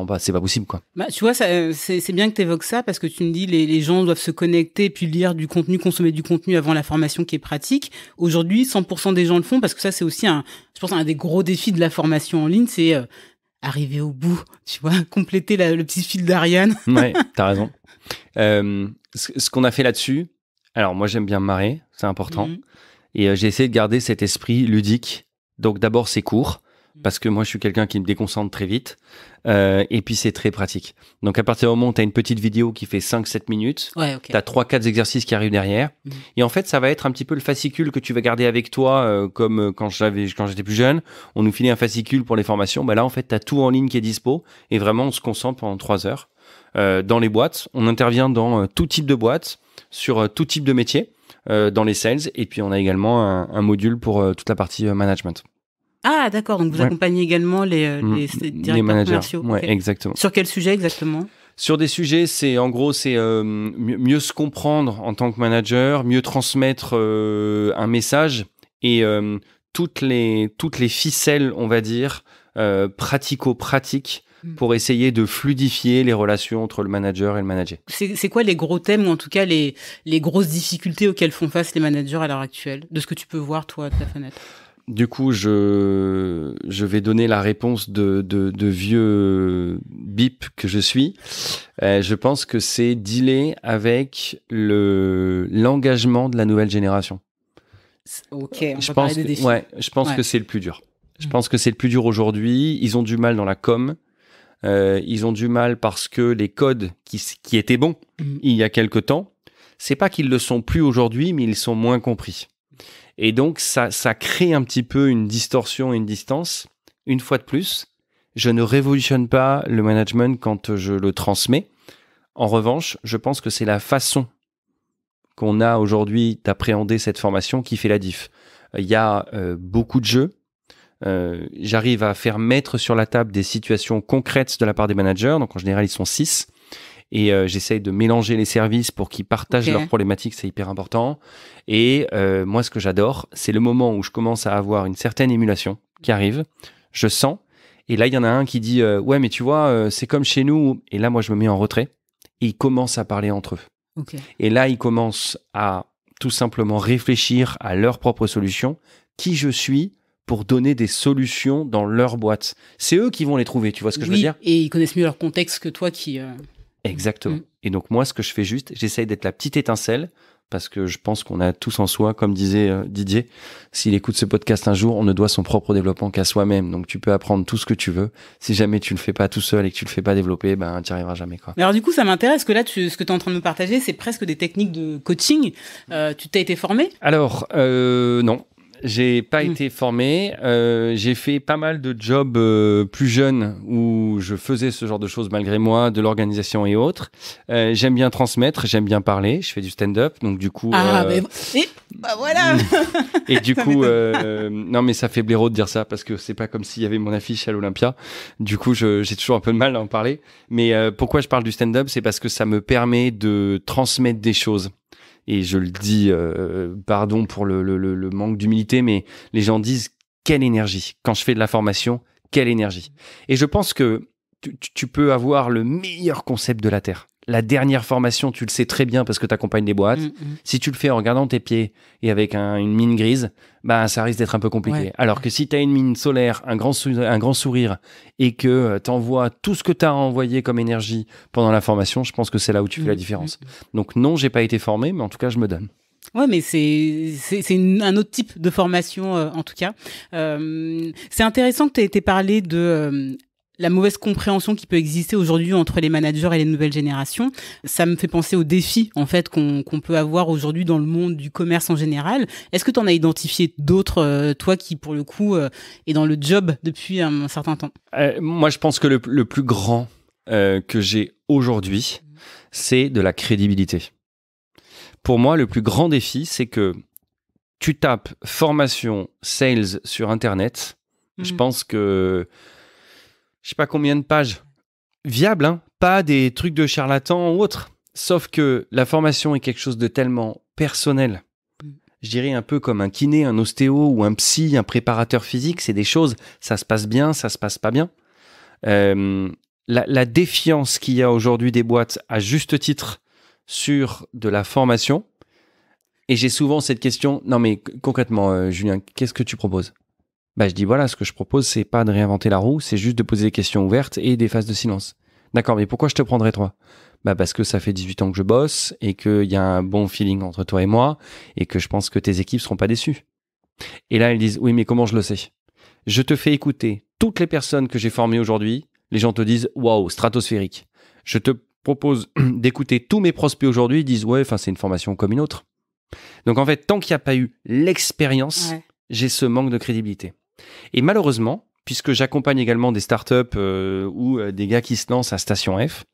[SPEAKER 2] pas possible, quoi.
[SPEAKER 1] Bah, tu vois, c'est bien que tu évoques ça parce que tu me dis les gens doivent se connecter puis lire du contenu, consommer du contenu avant la formation qui est pratique. Aujourd'hui, 100% des gens le font parce que ça, c'est aussi je pense, un des gros défis de la formation en ligne, c'est arriver au bout, tu vois, compléter le petit fil d'Ariane.
[SPEAKER 2] Ouais, t'as raison. Ce qu'on a fait là-dessus, alors moi j'aime bien me marrer, c'est important. Et j'ai essayé de garder cet esprit ludique. Donc d'abord c'est court, parce que moi je suis quelqu'un qui me déconcentre très vite. Et puis c'est très pratique. Donc à partir du moment où tu as une petite vidéo qui fait 5-7 minutes, tu as 3-4 exercices qui arrivent derrière. Et en fait ça va être un petit peu le fascicule que tu vas garder avec toi, comme quand j'étais plus jeune. On nous filait un fascicule pour les formations. Bah là en fait tu as tout en ligne qui est dispo. Et vraiment on se concentre pendant 3 heures. Dans les boîtes, on intervient dans tout type de boîtes, sur tout type de métier, dans les sales. Et puis on a également un module pour toute la partie management.
[SPEAKER 1] Ah, d'accord. Donc, vous accompagnez également les directeurs
[SPEAKER 2] managers
[SPEAKER 1] commerciaux.
[SPEAKER 2] Ouais, exactement.
[SPEAKER 1] Sur quel sujet exactement ?
[SPEAKER 2] Sur des sujets, c'est mieux se comprendre en tant que manager, mieux transmettre un message et toutes les ficelles, on va dire, pratico-pratiques pour essayer de fluidifier les relations entre le manager et le manager.
[SPEAKER 1] C'est quoi les gros thèmes ou en tout cas les grosses difficultés auxquelles font face les managers à l'heure actuelle, de ce que tu peux voir, toi, de ta fenêtre ?
[SPEAKER 2] Du coup, je vais donner la réponse de vieux bip que je suis. Je pense que c'est dealer avec l'engagement de la nouvelle génération.
[SPEAKER 1] Ok, on va parler des défis.
[SPEAKER 2] Je pense que c'est le plus dur. Je pense que c'est le plus dur aujourd'hui. Ils ont du mal dans la com. Ils ont du mal parce que les codes qui étaient bons il y a quelque temps, c'est pas qu'ils le sont plus aujourd'hui, mais ils sont moins compris. Et donc, ça crée un petit peu une distorsion et une distance. Une fois de plus, je ne révolutionne pas le management quand je le transmets. En revanche, je pense que c'est la façon qu'on a aujourd'hui d'appréhender cette formation qui fait la diff. Il y a beaucoup de jeux. J'arrive à faire mettre sur la table des situations concrètes de la part des managers. Donc, en général, ils sont 6. Et j'essaye de mélanger les services pour qu'ils partagent leurs problématiques, c'est hyper important. Et moi, ce que j'adore, c'est le moment où je commence à avoir une certaine émulation qui arrive, je sens, et là, il y en a un qui dit « Ouais, mais tu vois, c'est comme chez nous », et là, moi, je me mets en retrait, et ils commencent à parler entre eux. Et là, ils commencent à tout simplement réfléchir à leurs propres solutions, qui je suis pour donner des solutions dans leur boîte. C'est eux qui vont les trouver, tu vois ce que je veux dire ?
[SPEAKER 1] Et ils connaissent mieux leur contexte que toi qui...
[SPEAKER 2] Exactement. Et donc, moi, ce que je fais juste, j'essaye d'être la petite étincelle parce que je pense qu'on a tous en soi, comme disait Didier, s'il écoute ce podcast un jour, on ne doit son propre développement qu'à soi-même. Donc, tu peux apprendre tout ce que tu veux. Si jamais tu le fais pas tout seul et que tu le fais pas développer, ben, tu n'y arriveras jamais, quoi.
[SPEAKER 1] Mais alors, du coup, ça m'intéresse que là, ce que tu es en train de me partager, c'est presque des techniques de coaching. Tu t'as été formé ?
[SPEAKER 2] Alors, non. J'ai pas été formé. J'ai fait pas mal de jobs plus jeunes où je faisais ce genre de choses malgré moi, de l'organisation et autres. J'aime bien transmettre, j'aime bien parler. Je fais du stand-up, donc du coup.
[SPEAKER 1] Voilà.
[SPEAKER 2] Et du coup, non mais ça fait blaireau de dire ça parce que c'est pas comme s'il y avait mon affiche à l'Olympia. Du coup, j'ai toujours un peu de mal à en parler. Mais pourquoi je parle du stand-up, c'est parce que ça me permet de transmettre des choses. Et je le dis, pardon pour le manque d'humilité, mais les gens disent quelle énergie. Quand je fais de la formation, quelle énergie. Et je pense que tu peux avoir le meilleur concept de la Terre. la dernière formation, tu le sais très bien parce que tu accompagnes des boîtes. Si tu le fais en regardant tes pieds et avec une mine grise, bah, ça risque d'être un peu compliqué.
[SPEAKER 1] Ouais.
[SPEAKER 2] Alors que si tu as une mine solaire, un grand sourire et que tu envoies tout ce que tu as envoyé comme énergie pendant la formation, je pense que c'est là où tu fais la différence. Donc non, j'ai pas été formé, mais en tout cas, je me donne.
[SPEAKER 1] Ouais, mais c'est un autre type de formation, en tout cas. C'est intéressant que tu aies été parlé de la mauvaise compréhension qui peut exister aujourd'hui entre les managers et les nouvelles générations. Ça me fait penser aux défis, en fait, qu'on peut avoir aujourd'hui dans le monde du commerce en général. Est-ce que tu en as identifié d'autres, toi qui, pour le coup, est dans le job depuis un certain temps?
[SPEAKER 2] Moi, je pense que le plus grand que j'ai aujourd'hui, c'est de la crédibilité. Pour moi, le plus grand défi, c'est que tu tapes formation sales sur Internet. Je pense que je sais pas combien de pages viables, hein, pas des trucs de charlatans ou autres. Sauf que la formation est quelque chose de tellement personnel. Je dirais un peu comme un kiné, un ostéo ou un psy, un préparateur physique. C'est des choses, ça se passe bien, ça se passe pas bien. La défiance qu'il y a aujourd'hui des boîtes à juste titre sur de la formation. Et j'ai souvent cette question, non mais concrètement, Julien, qu'est-ce que tu proposes ? Bah, je dis voilà, ce que je propose, c'est pas de réinventer la roue, c'est juste de poser des questions ouvertes et des phases de silence. D'accord, mais pourquoi je te prendrais toi ? Bah, parce que ça fait 18 ans que je bosse et qu'il y a un bon feeling entre toi et moi et que je pense que tes équipes seront pas déçues. Et là, elles disent oui, mais comment je le sais ? Je te fais écouter toutes les personnes que j'ai formées aujourd'hui, les gens te disent waouh, stratosphérique. Je te propose d'écouter tous mes prospects aujourd'hui, ils disent ouais, enfin, c'est une formation comme une autre. Donc en fait, tant qu'il n'y a pas eu l'expérience, j'ai ce manque de crédibilité. Et malheureusement, puisque j'accompagne également des startups ou des gars qui se lancent à Station F,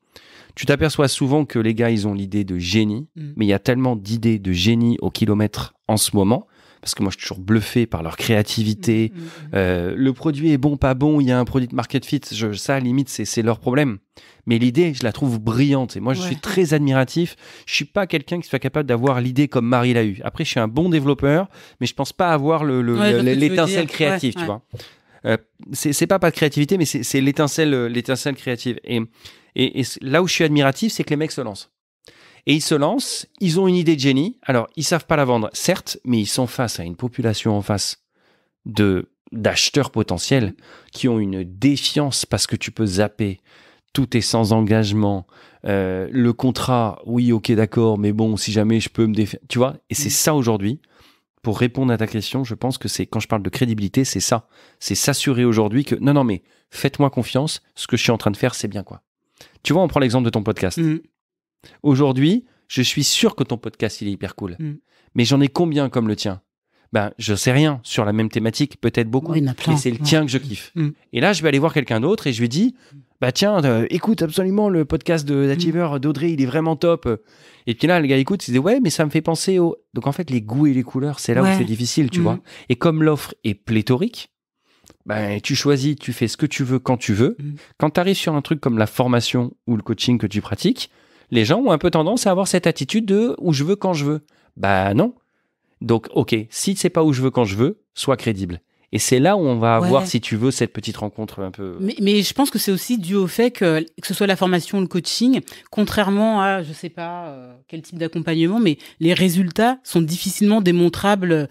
[SPEAKER 2] tu t'aperçois souvent que les gars, ils ont l'idée de génie, mais il y a tellement d'idées de génie au kilomètre en ce moment, parce que moi, je suis toujours bluffé par leur créativité. Le produit est bon, pas bon, il y a un produit de market fit, ça, limite, c'est leur problème. Mais l'idée, je la trouve brillante. Et moi, je suis très admiratif. Je suis pas quelqu'un qui soit capable d'avoir l'idée comme Marie l'a eu. Après, je suis un bon développeur, mais je pense pas avoir l'étincelle créative, tu vois. C'est pas de créativité, mais c'est l'étincelle créative. Et là où je suis admiratif, c'est que les mecs se lancent. Et ils se lancent, ils ont une idée de génie. Alors, ils savent pas la vendre, certes, mais ils sont face à une population en face d'acheteurs potentiels qui ont une défiance parce que tu peux zapper. Tout est sans engagement. Le contrat, oui, ok, d'accord, mais bon, si jamais je peux me défier. Tu vois, et c'est ça aujourd'hui. Pour répondre à ta question, je pense que c'est, quand je parle de crédibilité, c'est ça. C'est s'assurer aujourd'hui que, non, mais faites-moi confiance, ce que je suis en train de faire, c'est bien, quoi. Tu vois, on prend l'exemple de ton podcast. Aujourd'hui, je suis sûr que ton podcast, il est hyper cool. Mais j'en ai combien comme le tien ? Ben, je sais rien sur la même thématique, peut-être beaucoup, mais c'est le tien que je kiffe. Et là, je vais aller voir quelqu'un d'autre et je lui dis, bah tiens, écoute absolument le podcast d'Achiever d'Audrey, il est vraiment top. Et puis là, le gars écoute, il dit ouais, mais ça me fait penser au... Donc en fait, les goûts et les couleurs, c'est là où c'est difficile, tu vois. Et comme l'offre est pléthorique, ben, tu choisis, tu fais ce que tu veux quand tu veux. Quand tu arrives sur un truc comme la formation ou le coaching que tu pratiques, les gens ont un peu tendance à avoir cette attitude de où je veux quand je veux. Bah non. Donc, ok, si c'est pas où je veux quand je veux, sois crédible. Et c'est là où on va avoir, si tu veux, cette petite rencontre un peu...
[SPEAKER 1] Mais je pense que c'est aussi dû au fait que ce soit la formation ou le coaching, contrairement à, je sais pas, quel type d'accompagnement, mais les résultats sont difficilement démontrables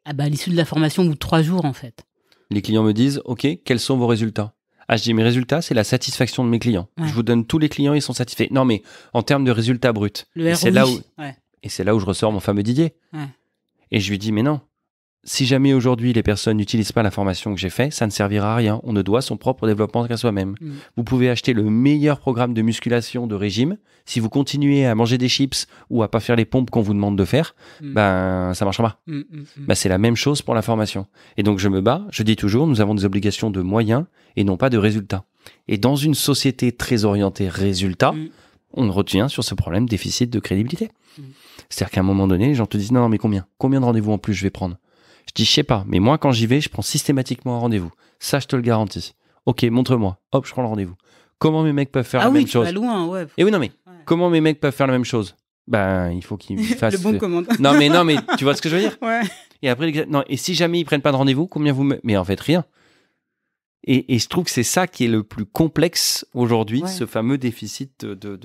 [SPEAKER 1] à l'issue de la formation au bout de 3 jours, en fait.
[SPEAKER 2] Les clients me disent, ok, quels sont vos résultats ? Ah, je dis, mes résultats, c'est la satisfaction de mes clients. Je vous donne tous les clients, ils sont satisfaits. Non, mais en termes de résultats bruts.
[SPEAKER 1] Le ROI.
[SPEAKER 2] Et c'est là où je ressors mon fameux Didier. Et je lui dis, mais non, si jamais aujourd'hui les personnes n'utilisent pas la formation que j'ai faite, ça ne servira à rien. On ne doit son propre développement qu'à soi-même. Vous pouvez acheter le meilleur programme de musculation de régime. Si vous continuez à manger des chips ou à pas faire les pompes qu'on vous demande de faire, ben ça marchera pas. Ben, c'est la même chose pour la formation. Et donc je me bats, je dis toujours, nous avons des obligations de moyens et non pas de résultats. Et dans une société très orientée résultats, on retient sur ce problème déficit de crédibilité. C'est-à-dire qu'à un moment donné, les gens te disent non, mais combien de rendez-vous en plus je vais prendre ? Je dis, je sais pas, mais moi, quand j'y vais, je prends systématiquement un rendez-vous. Ça, je te le garantis. Ok, montre-moi. Hop, je prends le rendez-vous. Comment mes mecs peuvent faire la même chose ?
[SPEAKER 1] Ah oui, tu vas loin,
[SPEAKER 2] Et oui, non, mais comment mes mecs peuvent faire la même chose ? Ben, il faut qu'ils fassent...
[SPEAKER 1] le bon commande.
[SPEAKER 2] non, mais tu vois ce que je veux dire ? Et après, non, et si jamais ils prennent pas de rendez-vous, combien vous... Mais en fait, rien. Et je trouve que c'est ça qui est le plus complexe aujourd'hui,
[SPEAKER 1] Ouais.
[SPEAKER 2] ce fameux déficit de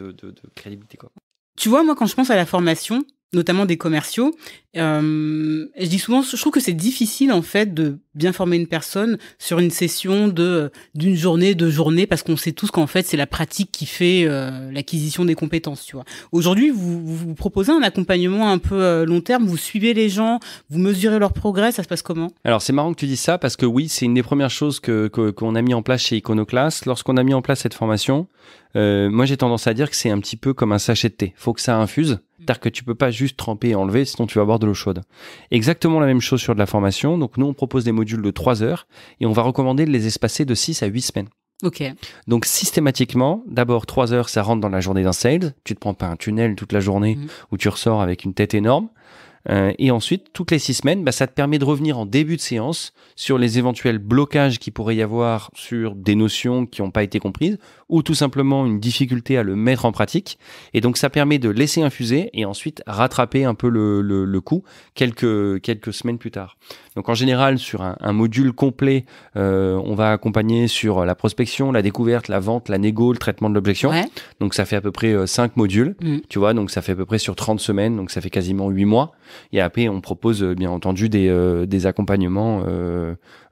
[SPEAKER 2] crédibilité, quoi.
[SPEAKER 1] Tu vois, moi, quand je pense à la formation, notamment des commerciaux, je dis souvent, je trouve que c'est difficile, en fait, de bien former une personne sur une session d'une journée, 2 journées, parce qu'on sait tous qu'en fait, c'est la pratique qui fait l'acquisition des compétences, tu vois. Aujourd'hui, vous proposez un accompagnement un peu long terme, vous suivez les gens, vous mesurez leur progrès, ça se passe comment?
[SPEAKER 2] Alors, c'est marrant que tu dises ça parce que oui, c'est une des premières choses qu'on a mis en place chez Iconoclast. Lorsqu'on a mis en place cette formation, moi, j'ai tendance à dire que c'est un petit peu comme un sachet de thé. Faut que ça infuse. C'est-à-dire que tu peux pas juste tremper et enlever, sinon tu vas boire de l'eau chaude. Exactement la même chose sur de la formation. Donc, nous, on propose des modules de 3 heures et on va recommander de les espacer de 6 à 8 semaines.
[SPEAKER 1] Ok.
[SPEAKER 2] Donc, systématiquement, d'abord, 3 heures, ça rentre dans la journée d'un sales. Tu te prends pas un tunnel toute la journée où tu ressors avec une tête énorme. Et ensuite, toutes les 6 semaines, ça te permet de revenir en début de séance sur les éventuels blocages qu'il pourrait y avoir sur des notions qui n'ont pas été comprises ou tout simplement une difficulté à le mettre en pratique. Et donc, ça permet de laisser infuser et ensuite rattraper un peu le coup quelques semaines plus tard. Donc, en général, sur un module complet, on va accompagner sur la prospection, la découverte, la vente, la négo, le traitement de l'objection.
[SPEAKER 1] Ouais.
[SPEAKER 2] Donc, ça fait à peu près 5 modules, tu vois, donc ça fait à peu près sur 30 semaines, donc ça fait quasiment 8 mois. Et après, on propose bien entendu des accompagnements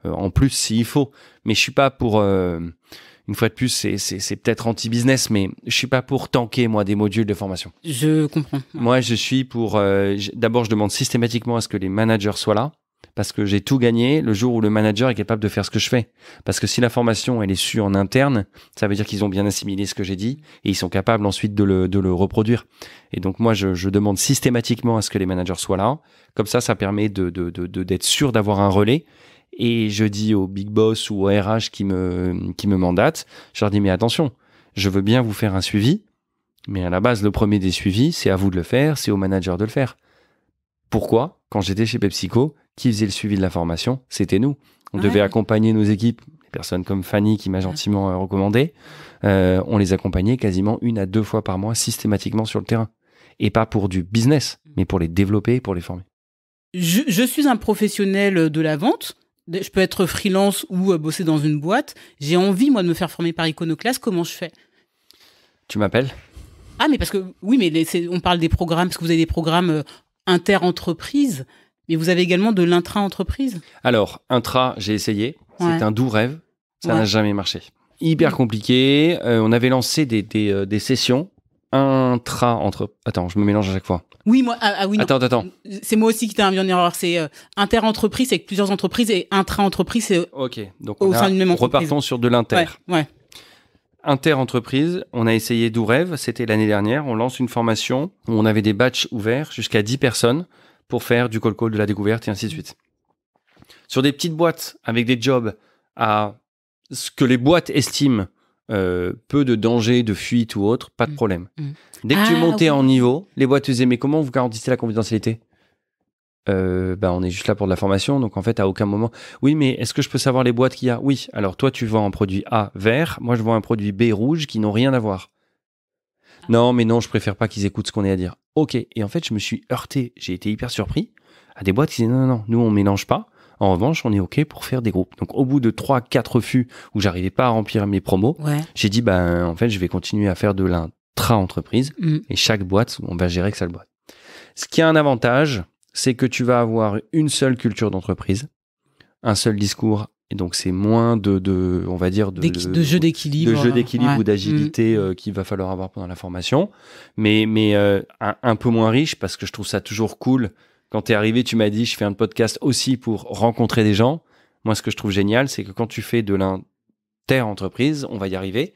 [SPEAKER 2] en plus s'il faut. Mais je suis pas pour... une fois de plus, c'est peut-être anti-business, mais je suis pas pour tanker, moi, des modules de formation.
[SPEAKER 1] Je comprends.
[SPEAKER 2] Moi, je suis pour... d'abord, je demande systématiquement à ce que les managers soient là, parce que j'ai tout gagné le jour où le manager est capable de faire ce que je fais. Parce que si la formation, elle est su en interne, ça veut dire qu'ils ont bien assimilé ce que j'ai dit, et ils sont capables ensuite de le reproduire. Et donc, moi, je demande systématiquement à ce que les managers soient là. Comme ça permet d'être sûr d'avoir un relais. Et je dis au big boss ou au RH qui me mandate, je leur dis, mais attention, je veux bien vous faire un suivi, mais à la base, le premier des suivis, c'est à vous de le faire, c'est au manager de le faire. Pourquoi? Quand j'étais chez PepsiCo, qui faisait le suivi de la formation? C'était nous. On devait accompagner nos équipes, des personnes comme Fanny qui m'a gentiment recommandé. On les accompagnait quasiment 1 à 2 fois par mois systématiquement sur le terrain. Et pas pour du business, mais pour les développer et pour les former.
[SPEAKER 1] Je suis un professionnel de la vente. Je peux être freelance ou bosser dans une boîte. J'ai envie, moi, de me faire former par Iconoclast. Comment je fais?
[SPEAKER 2] Tu m'appelles?
[SPEAKER 1] Ah, mais parce que, oui, mais on parle des programmes, parce que vous avez des programmes inter-entreprises, mais vous avez également de l'intra-entreprise.
[SPEAKER 2] Alors, intra, j'ai essayé.
[SPEAKER 1] Ouais.
[SPEAKER 2] C'est un doux rêve. Ça n'a jamais marché. Hyper compliqué. On avait lancé des sessions intra-entre... Attends, je me mélange à chaque fois.
[SPEAKER 1] Oui, moi, oui, non.
[SPEAKER 2] Attends.
[SPEAKER 1] C'est moi aussi qui t'ai induit en erreur. C'est inter-entreprise, c'est avec plusieurs entreprises, et intra-entreprise, c'est
[SPEAKER 2] Ok, donc
[SPEAKER 1] au sein d'une même entreprise.
[SPEAKER 2] repartons sur de l'inter.
[SPEAKER 1] Ouais.
[SPEAKER 2] Inter-entreprise, on a essayé doux rêve, c'était l'année dernière. On lance une formation où on avait des batchs ouverts jusqu'à 10 personnes pour faire du call, de la découverte et ainsi de suite. Sur des petites boîtes avec des jobs à ce que les boîtes estiment peu de danger, de fuite ou autre, pas de problème. Dès que tu montais en niveau, les boîtes te disaient, mais comment vous garantissez la confidentialité? On est juste là pour de la formation, donc en fait, à aucun moment... Oui, mais est-ce que je peux savoir les boîtes qu'il y a? Oui, alors toi, tu vends un produit A vert, moi, je vends un produit B rouge qui n'ont rien à voir. Non, mais non, je préfère pas qu'ils écoutent ce qu'on est à dire. Ok, et en fait, je me suis heurté, j'ai été hyper surpris, à des boîtes qui disaient, non, nous, on mélange pas. En revanche, on est OK pour faire des groupes. Donc, au bout de 3-4 refus où j'arrivais pas à remplir mes promos, j'ai dit, en fait, je vais continuer à faire de l'intra-entreprise et chaque boîte, on va gérer que ça le boîte. Ce qui a un avantage, c'est que tu vas avoir une seule culture d'entreprise, un seul discours, et donc c'est moins on va dire, de
[SPEAKER 1] jeu d'équilibre,
[SPEAKER 2] ou d'agilité qu'il va falloir avoir pendant la formation, mais un peu moins riche parce que je trouve ça toujours cool. Quand t'es arrivé, tu m'as dit, je fais un podcast aussi pour rencontrer des gens. Moi, ce que je trouve génial, c'est que quand tu fais de l'inter-entreprise, on va y arriver,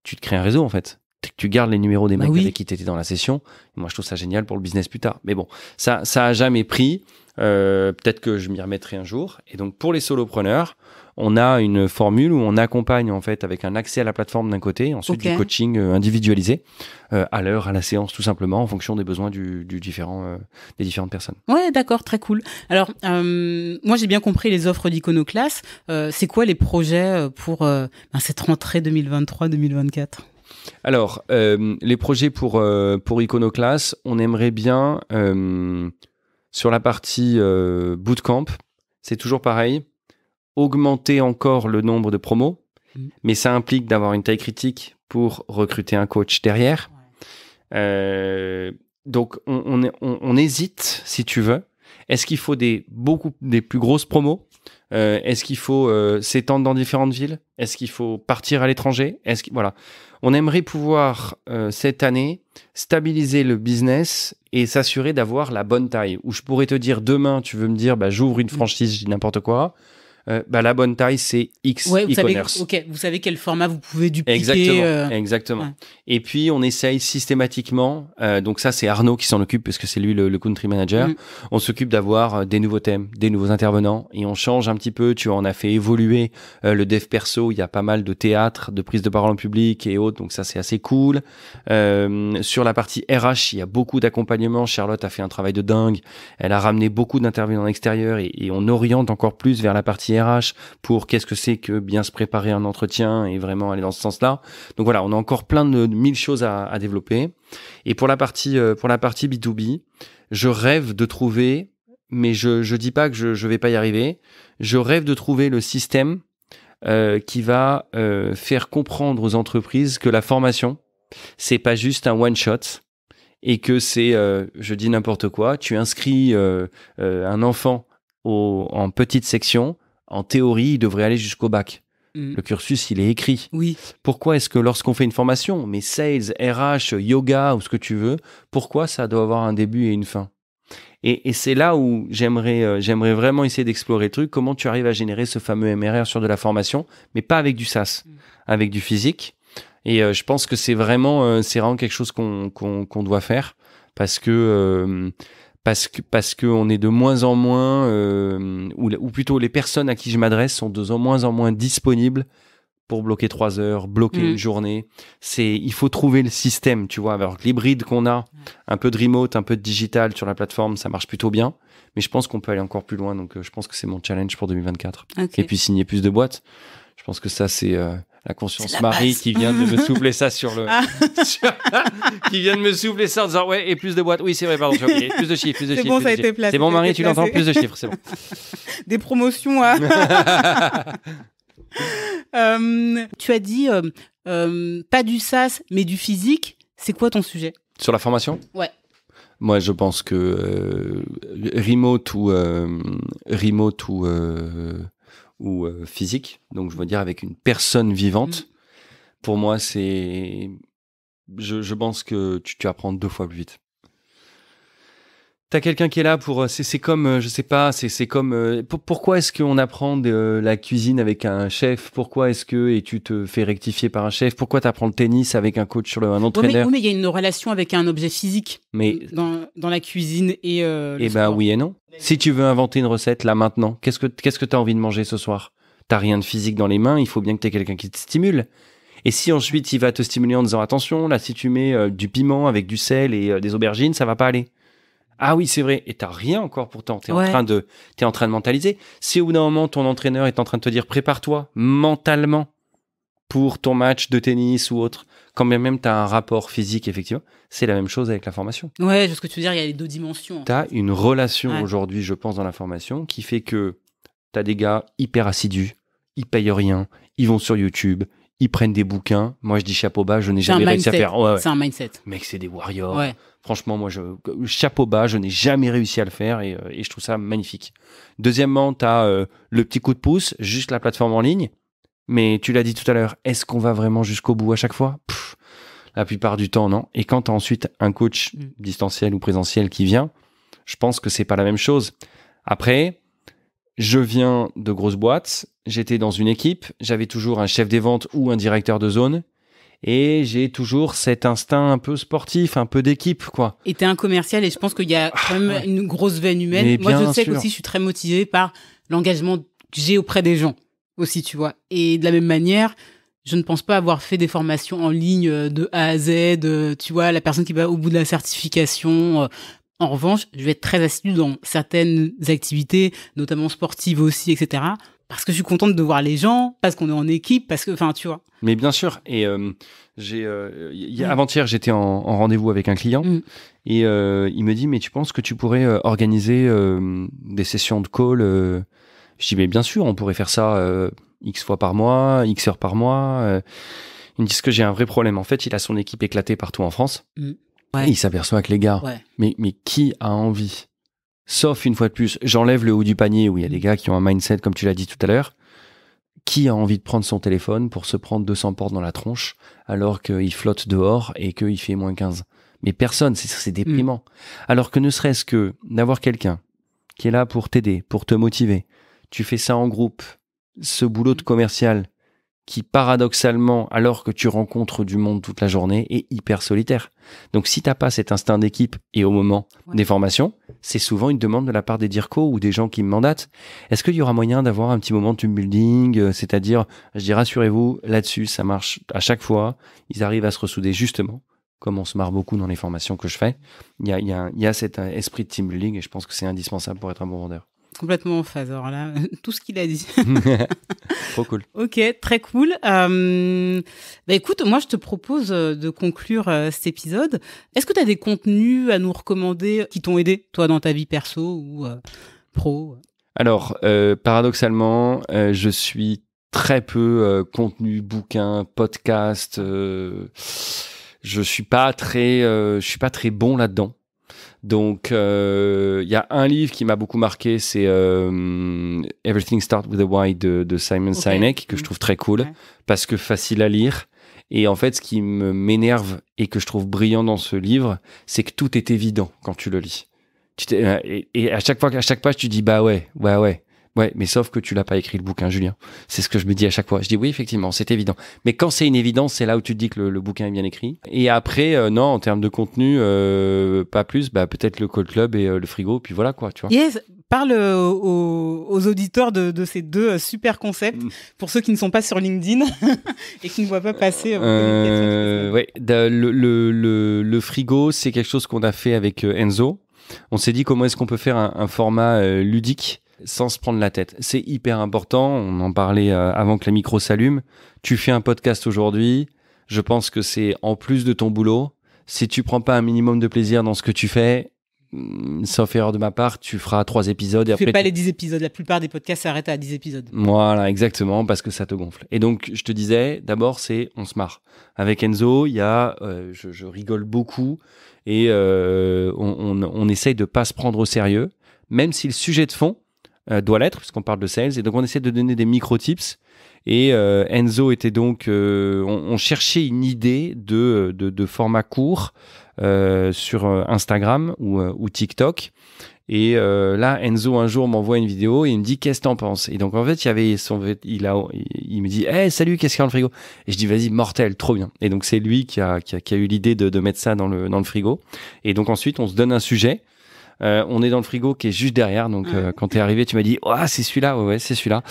[SPEAKER 2] tu te crées un réseau, en fait. Tu gardes les numéros des mecs avec qui t'étais dans la session. Moi, je trouve ça génial pour le business plus tard. Mais bon, ça a jamais pris. Peut-être que je m'y remettrai un jour. Et donc, pour les solopreneurs, on a une formule où on accompagne, en fait, avec un accès à la plateforme d'un côté, ensuite du coaching individualisé, à l'heure, à la séance, tout simplement, en fonction des besoins des différentes personnes.
[SPEAKER 1] Ouais, d'accord, très cool. Alors, moi, j'ai bien compris les offres d'Iconoclast. C'est quoi les projets pour cette rentrée 2023-2024?
[SPEAKER 2] Alors, les projets pour Iconoclast, on aimerait bien, sur la partie bootcamp, c'est toujours pareil. augmenter encore le nombre de promos, mais ça implique d'avoir une taille critique pour recruter un coach derrière. Donc, on hésite, si tu veux. Est-ce qu'il faut des plus grosses promos? Est-ce qu'il faut s'étendre dans différentes villes? Est-ce qu'il faut partir à l'étranger? Voilà. On aimerait pouvoir, cette année, stabiliser le business et s'assurer d'avoir la bonne taille. Où je pourrais te dire demain, tu veux me dire, j'ouvre une franchise, je dis n'importe quoi. La bonne taille, c'est X e-commerce.
[SPEAKER 1] Vous savez quel format vous pouvez dupliquer.
[SPEAKER 2] Exactement.
[SPEAKER 1] Ouais.
[SPEAKER 2] Et puis, on essaye systématiquement, donc ça, c'est Arnaud qui s'en occupe, parce que c'est lui le country manager. On s'occupe d'avoir des nouveaux thèmes, des nouveaux intervenants, et on change un petit peu. Tu vois, on a fait évoluer le dev perso. Il y a pas mal de théâtre, de prise de parole en public et autres, donc ça, c'est assez cool. Sur la partie RH, il y a beaucoup d'accompagnement. Charlotte a fait un travail de dingue. Elle a ramené beaucoup d'intervenants extérieurs, et on oriente encore plus vers la partie RH pour qu'est-ce que c'est que bien se préparer un entretien et vraiment aller dans ce sens-là. Donc voilà, on a encore plein de 1000 choses à développer. Et pour la partie B2B, je rêve de trouver, mais je dis pas que je vais pas y arriver, je rêve de trouver le système qui va faire comprendre aux entreprises que la formation, c'est pas juste un one-shot et que c'est, je dis n'importe quoi, tu inscris un enfant en petite section. En théorie, il devrait aller jusqu'au bac. Le cursus, il est écrit.
[SPEAKER 1] Oui.
[SPEAKER 2] Pourquoi est-ce que lorsqu'on fait une formation, mais sales, RH, yoga ou ce que tu veux, pourquoi ça doit avoir un début et une fin? Et c'est là où j'aimerais vraiment essayer d'explorer le truc. Comment tu arrives à générer ce fameux MRR sur de la formation, mais pas avec du SaaS, avec du physique. Et je pense que c'est vraiment quelque chose qu'on doit faire parce que on est de moins en moins, ou plutôt les personnes à qui je m'adresse sont de moins en moins disponibles pour bloquer 3 heures, bloquer une journée. Il faut trouver le système, tu vois. Alors que l'hybride qu'on a, un peu de remote, un peu de digital sur la plateforme, ça marche plutôt bien. Mais je pense qu'on peut aller encore plus loin. Donc, je pense que c'est mon challenge pour 2024. Okay. Et puis, signer plus de boîtes. Je pense que ça, c'est la conscience Marie qui vient de me souffler ça sur le... qui vient de me souffler ça en disant, ouais, et plus de boîtes. Oui, c'est vrai, pardon, j'ai oublié. Plus de chiffres,
[SPEAKER 1] C'est bon, ça a été placé.
[SPEAKER 2] C'est bon, Marie, tu l'entends? Plus de chiffres, c'est bon.
[SPEAKER 1] Des promotions, tu as dit, pas du SaaS, mais du physique. C'est quoi ton sujet?
[SPEAKER 2] Sur la formation?
[SPEAKER 1] Ouais.
[SPEAKER 2] Moi, je pense que remote ou physique, donc je veux dire avec une personne vivante, pour moi, c'est... Je pense que tu apprends 2 fois plus vite. T'as quelqu'un qui est là pour... C'est comme, je sais pas, c'est comme... Pourquoi est-ce qu'on apprend de la cuisine avec un chef? Pourquoi est-ce que... Et tu te fais rectifier par un chef? Pourquoi t'apprends le tennis avec un coach un entraîneur?
[SPEAKER 1] Oui, mais il y a une relation avec un objet physique dans la cuisine et le sport.
[SPEAKER 2] Oui et non. Si tu veux inventer une recette, là, maintenant, qu'est-ce que t'as envie de manger ce soir? T'as rien de physique dans les mains, il faut bien que t'aies quelqu'un qui te stimule. Et si ensuite, il va te stimuler en disant, attention, là, si tu mets du piment avec du sel et des aubergines, ça va pas aller. Ah oui, c'est vrai. Et t'as rien encore pourtant. T'es en train de mentaliser. Si au bout d'un moment, ton entraîneur est en train de te dire, prépare-toi mentalement pour ton match de tennis ou autre, quand bien même t'as un rapport physique, effectivement, c'est la même chose avec la formation.
[SPEAKER 1] Ouais, ce que tu veux dire, il y a les 2 dimensions.
[SPEAKER 2] T'as une relation aujourd'hui, je pense, dans la formation qui fait que t'as des gars hyper assidus, ils payent rien, ils vont sur YouTube, ils prennent des bouquins. Moi, je dis chapeau bas, je n'ai jamais réussi à faire. Ouais.
[SPEAKER 1] C'est un mindset.
[SPEAKER 2] Mec, c'est des warriors.
[SPEAKER 1] Ouais.
[SPEAKER 2] Franchement, moi, chapeau bas, je n'ai jamais réussi à le faire et je trouve ça magnifique. Deuxièmement, tu as le petit coup de pouce, juste la plateforme en ligne. Mais tu l'as dit tout à l'heure, est-ce qu'on va vraiment jusqu'au bout à chaque fois? La plupart du temps, non. Et quand tu as ensuite un coach distanciel ou présentiel qui vient, je pense que c'est pas la même chose. Après, je viens de grosses boîtes, j'étais dans une équipe, j'avais toujours un chef des ventes ou un directeur de zone. Et j'ai toujours cet instinct un peu sportif, un peu d'équipe, quoi.
[SPEAKER 1] Et t'es un commercial et je pense qu'il y a quand même une grosse veine humaine.
[SPEAKER 2] Mais
[SPEAKER 1] moi, je sais qu'aussi, je suis très motivée par l'engagement que j'ai auprès des gens aussi, tu vois. Et de la même manière, je ne pense pas avoir fait des formations en ligne de A à Z, tu vois, la personne qui va au bout de la certification. En revanche, je vais être très assidue dans certaines activités, notamment sportives aussi, etc., parce que je suis contente de voir les gens, parce qu'on est en équipe, parce que, enfin, tu vois.
[SPEAKER 2] Mais bien sûr. Et avant-hier, j'étais en rendez-vous avec un client et il me dit, mais tu penses que tu pourrais organiser des sessions de call Je dis, mais bien sûr, on pourrait faire ça X fois par mois, X heures par mois. Ils me disent que j'ai un vrai problème. En fait, il a son équipe éclatée partout en France.
[SPEAKER 1] Ouais.
[SPEAKER 2] Et il s'aperçoit que les gars, mais qui a envie? Sauf une fois de plus, j'enlève le haut du panier où il y a des gars qui ont un mindset, comme tu l'as dit tout à l'heure. Qui a envie de prendre son téléphone pour se prendre 200 portes dans la tronche alors qu'il flotte dehors et qu'il fait moins 15? Mais personne, c'est déprimant. Alors que ne serait-ce que d'avoir quelqu'un qui est là pour t'aider, pour te motiver. Tu fais ça en groupe. Ce boulot de commercial qui, paradoxalement, alors que tu rencontres du monde toute la journée, est hyper solitaire. Donc, si t'as pas cet instinct d'équipe et au moment des formations, c'est souvent une demande de la part des DIRCO ou des gens qui me mandatent. Est-ce qu'il y aura moyen d'avoir un petit moment de team building, c'est-à-dire, je dis, rassurez-vous, là-dessus, ça marche à chaque fois. Ils arrivent à se ressouder justement, comme on se marre beaucoup dans les formations que je fais. Il y a cet esprit de team building et je pense que c'est indispensable pour être un bon vendeur.
[SPEAKER 1] Complètement en phase. Alors là, tout ce qu'il a dit.
[SPEAKER 2] Trop cool.
[SPEAKER 1] Ok, très cool. Écoute, moi, je te propose de conclure cet épisode. Est-ce que tu as des contenus à nous recommander qui t'ont aidé, toi, dans ta vie perso ou pro? Alors,
[SPEAKER 2] paradoxalement, je suis très peu contenu, bouquin, podcast. Je suis pas très bon là-dedans. Donc, il y a un livre qui m'a beaucoup marqué, c'est Everything Starts with a Why de Simon Sinek, que je trouve très cool, parce que facile à lire. Et en fait, ce qui m'énerve et que je trouve brillant dans ce livre, c'est que tout est évident quand tu le lis. Et à chaque page, tu dis, bah ouais, mais sauf que tu l'as pas écrit le bouquin, Julien. C'est ce que je me dis à chaque fois. Je dis oui, effectivement, c'est évident. Mais quand c'est une évidence, c'est là où tu te dis que le bouquin est bien écrit. Et après, non, en termes de contenu, pas plus. Bah peut-être le Call Club et le frigo, puis voilà quoi, tu vois.
[SPEAKER 1] Yes, parle aux auditeurs de ces deux super concepts pour ceux qui ne sont pas sur LinkedIn et qui ne voient pas passer.
[SPEAKER 2] Ouais, le frigo, c'est quelque chose qu'on a fait avec Enzo. On s'est dit comment est-ce qu'on peut faire un format ludique sans se prendre la tête. C'est hyper important, on en parlait avant que la micro s'allume. Tu fais un podcast aujourd'hui, je pense que c'est en plus de ton boulot. Si tu prends pas un minimum de plaisir dans ce que tu fais, sauf erreur de ma part, tu feras 3 épisodes.
[SPEAKER 1] Tu fais pas les 10 épisodes, la plupart des podcasts s'arrêtent à 10 épisodes.
[SPEAKER 2] Voilà, exactement, parce que ça te gonfle. Et donc, je te disais, d'abord, on se marre. Avec Enzo, il y a, je rigole beaucoup et on essaye de pas se prendre au sérieux, même si le sujet de fond doit l'être, puisqu'on parle de sales. Et donc, on essaie de donner des micro-tips. Et Enzo était donc... on cherchait une idée de format court sur Instagram ou TikTok. Et là, Enzo, un jour, m'envoie une vidéo et il me dit « Qu'est-ce que t'en penses ?» Et donc, en fait, il me dit « Hey, salut, qu'est-ce qu'il y a dans le frigo ?» Et je dis « Vas-y, mortel, trop bien. » Et donc, c'est lui qui a eu l'idée de mettre ça dans le frigo. Et donc, ensuite, on se donne un sujet. On est dans le frigo qui est juste derrière, donc quand t'es arrivé tu m'as dit oh c'est celui-là, ouais c'est celui-là,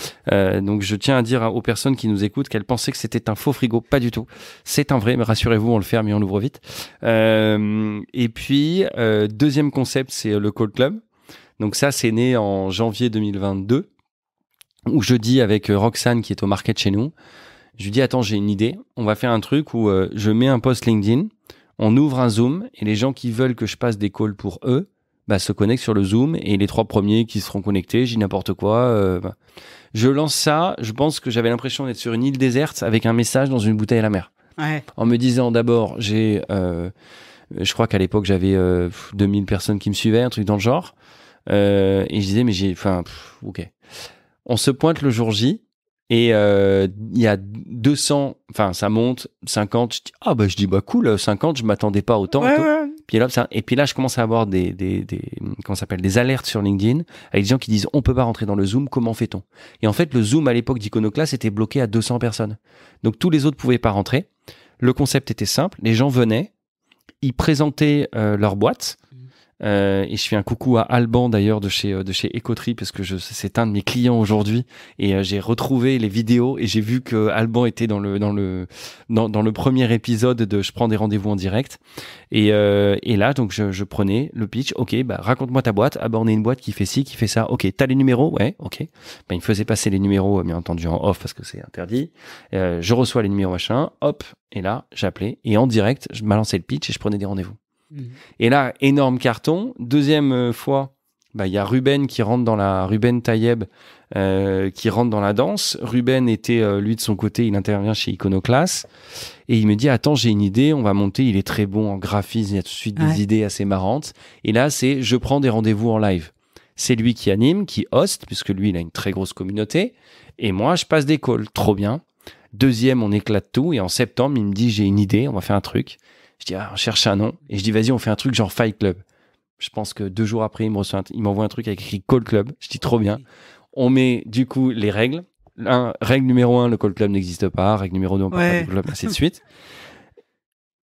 [SPEAKER 2] donc je tiens à dire aux personnes qui nous écoutent qu'elles pensaient que c'était un faux frigo, pas du tout, c'est un vrai, mais rassurez-vous on le ferme et on l'ouvre vite. Et puis deuxième concept, c'est le Call Club, donc ça c'est né en janvier 2022 où je dis avec Roxane qui est au market chez nous, je lui dis attends j'ai une idée, on va faire un truc où je mets un post LinkedIn, on ouvre un Zoom et les gens qui veulent que je passe des calls pour eux se connectent sur le Zoom et les 3 premiers qui seront connectés, j'ai n'importe quoi. Je lance ça, je pense que j'avais l'impression d'être sur une île déserte avec un message dans une bouteille à la mer.
[SPEAKER 1] Ouais.
[SPEAKER 2] En me disant d'abord, je crois qu'à l'époque j'avais 2000 personnes qui me suivaient, un truc dans le genre. Et je disais, mais ok. On se pointe le jour J et il y a 200, ça monte, 50. Je dis, cool, 50, je m'attendais pas autant.
[SPEAKER 1] Ouais.
[SPEAKER 2] Et puis là, je commence à avoir des alertes sur LinkedIn avec des gens qui disent on peut pas rentrer dans le Zoom, comment fait-on? Et en fait, le Zoom à l'époque d'Iconoclast était bloqué à 200 personnes. Donc tous les autres pouvaient pas rentrer. Le concept était simple, les gens venaient, ils présentaient leur boîte. Et je fais un coucou à Alban d'ailleurs de chez Ecotree parce que c'est un de mes clients aujourd'hui et j'ai retrouvé les vidéos et j'ai vu que Alban était dans le premier épisode de Je prends des rendez-vous en direct et là donc je prenais le pitch. Ok, raconte-moi ta boîte. On est une boîte qui fait ci, qui fait ça. Ok, t'as les numéros? Ouais, ok. Il me faisait passer les numéros bien entendu en off parce que c'est interdit. Je reçois les numéros machin. Hop, et là j'appelais et en direct je balançais le pitch et je prenais des rendez-vous. Et là, énorme carton. Deuxième fois, bah, y a Ruben Ruben Tayeb qui rentre dans la danse. Ruben était, lui de son côté, il intervient chez Iconoclast et il me dit attends, j'ai une idée, on va monter, il est très bon en graphisme, il y a tout de suite des idées assez marrantes. Et là, c'est je prends des rendez-vous en live. C'est lui qui anime, qui host, puisque lui, il a une très grosse communauté. Et moi, je passe des calls. Trop bien. Deuxième, on éclate tout. Et en septembre, il me dit, j'ai une idée, on va faire un truc. Je dis, on cherche un nom. Et je dis, vas-y, on fait un truc genre Fight Club. Je pense que 2 jours après, il m'envoie un truc avec écrit Call Club. Je dis, trop bien. On met, du coup, les règles. Règle numéro 1, le Call Club n'existe pas. Règle numéro 2, on peut pas de Call Club, ainsi de suite.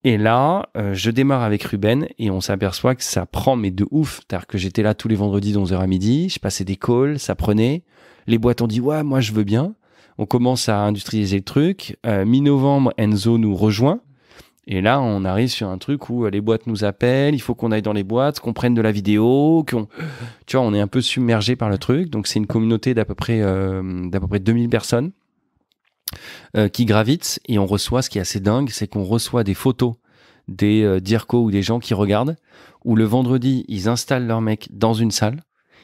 [SPEAKER 2] Et là, je démarre avec Ruben et on s'aperçoit que ça prend, mais de ouf. C'est-à-dire que j'étais là tous les vendredis de 11h à midi, je passais des calls, ça prenait. Les boîtes ont dit, ouais, moi je veux bien. On commence à industrialiser le truc. Mi-novembre, Enzo nous rejoint. Et là, on arrive sur un truc où les boîtes nous appellent, il faut qu'on aille dans les boîtes, qu'on prenne de la vidéo, tu vois, on est un peu submergé par le truc. Donc c'est une communauté d'à peu près 2000 personnes. Qui gravitent et on reçoit, ce qui est assez dingue, c'est qu'on reçoit des photos des DIRCO ou des gens qui regardent, où le vendredi, ils installent leur mec dans une salle,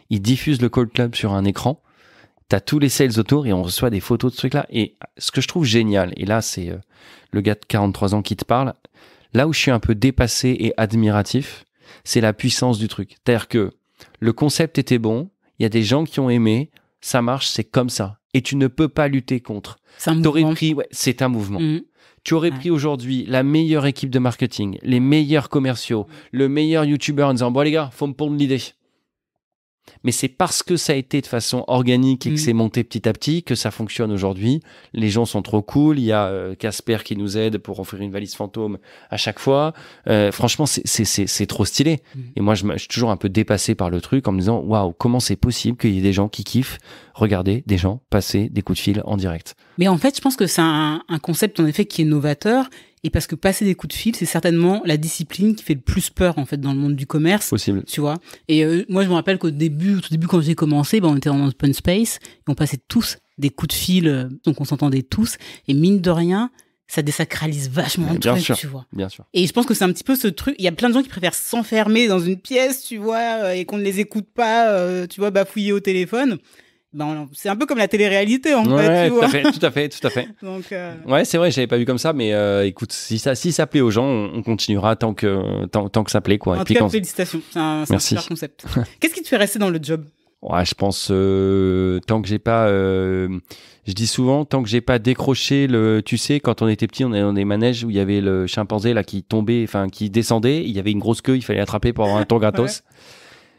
[SPEAKER 2] ils diffusent le Call Club sur un écran, t'as tous les sales autour et on reçoit des photos de ce truc-là. Et ce que je trouve génial, et là c'est le gars de 43 ans qui te parle, là où je suis un peu dépassé et admiratif, c'est la puissance du truc. C'est-à-dire que le concept était bon, il y a des gens qui ont aimé, ça marche, c'est comme ça. Et tu ne peux pas lutter contre. C'est un mouvement. Tu aurais pris aujourd'hui la meilleure équipe de marketing, les meilleurs commerciaux, le meilleur youtubeur en disant, bon les gars, faut me pondre l'idée. Mais c'est parce que ça a été de façon organique et que c'est monté petit à petit que ça fonctionne aujourd'hui. Les gens sont trop cool. Il y a Casper qui nous aide pour offrir une valise fantôme à chaque fois. Franchement, c'est trop stylé. Et moi, je suis toujours un peu dépassé par le truc en me disant, waouh, comment c'est possible qu'il y ait des gens qui kiffent regarder des gens passer des coups de fil en direct.
[SPEAKER 1] Mais en fait, je pense que c'est un concept en effet qui est novateur. Et parce que passer des coups de fil, c'est certainement la discipline qui fait le plus peur en fait dans le monde du commerce.
[SPEAKER 2] Possible.
[SPEAKER 1] Tu vois. Et moi, je me rappelle qu'au début, quand j'ai commencé, on était en open space et on passait tous des coups de fil, donc on s'entendait tous. Et mine de rien, ça désacralise vachement le truc, tu vois.
[SPEAKER 2] Bien sûr.
[SPEAKER 1] Et je pense que c'est un petit peu ce truc. Il y a plein de gens qui préfèrent s'enfermer dans une pièce, tu vois, et qu'on ne les écoute pas, tu vois, bafouiller au téléphone. C'est un peu comme la télé-réalité en fait, tu vois.
[SPEAKER 2] Tout à fait. Donc, ouais, c'est vrai, j'avais pas vu comme ça, mais écoute, si ça plaît aux gens, on continuera tant que ça plaît, quoi.
[SPEAKER 1] En tout cas, félicitations, c'est un super concept. Qu'est-ce qui te fait rester dans le job?
[SPEAKER 2] Ouais, je pense tant que j'ai pas, je dis souvent, tant que j'ai pas décroché tu sais, quand on était petit, on allait dans des manèges où il y avait le chimpanzé là qui tombait, enfin qui descendait, il y avait une grosse queue, il fallait l'attraper pour avoir un tour gratos. Ouais.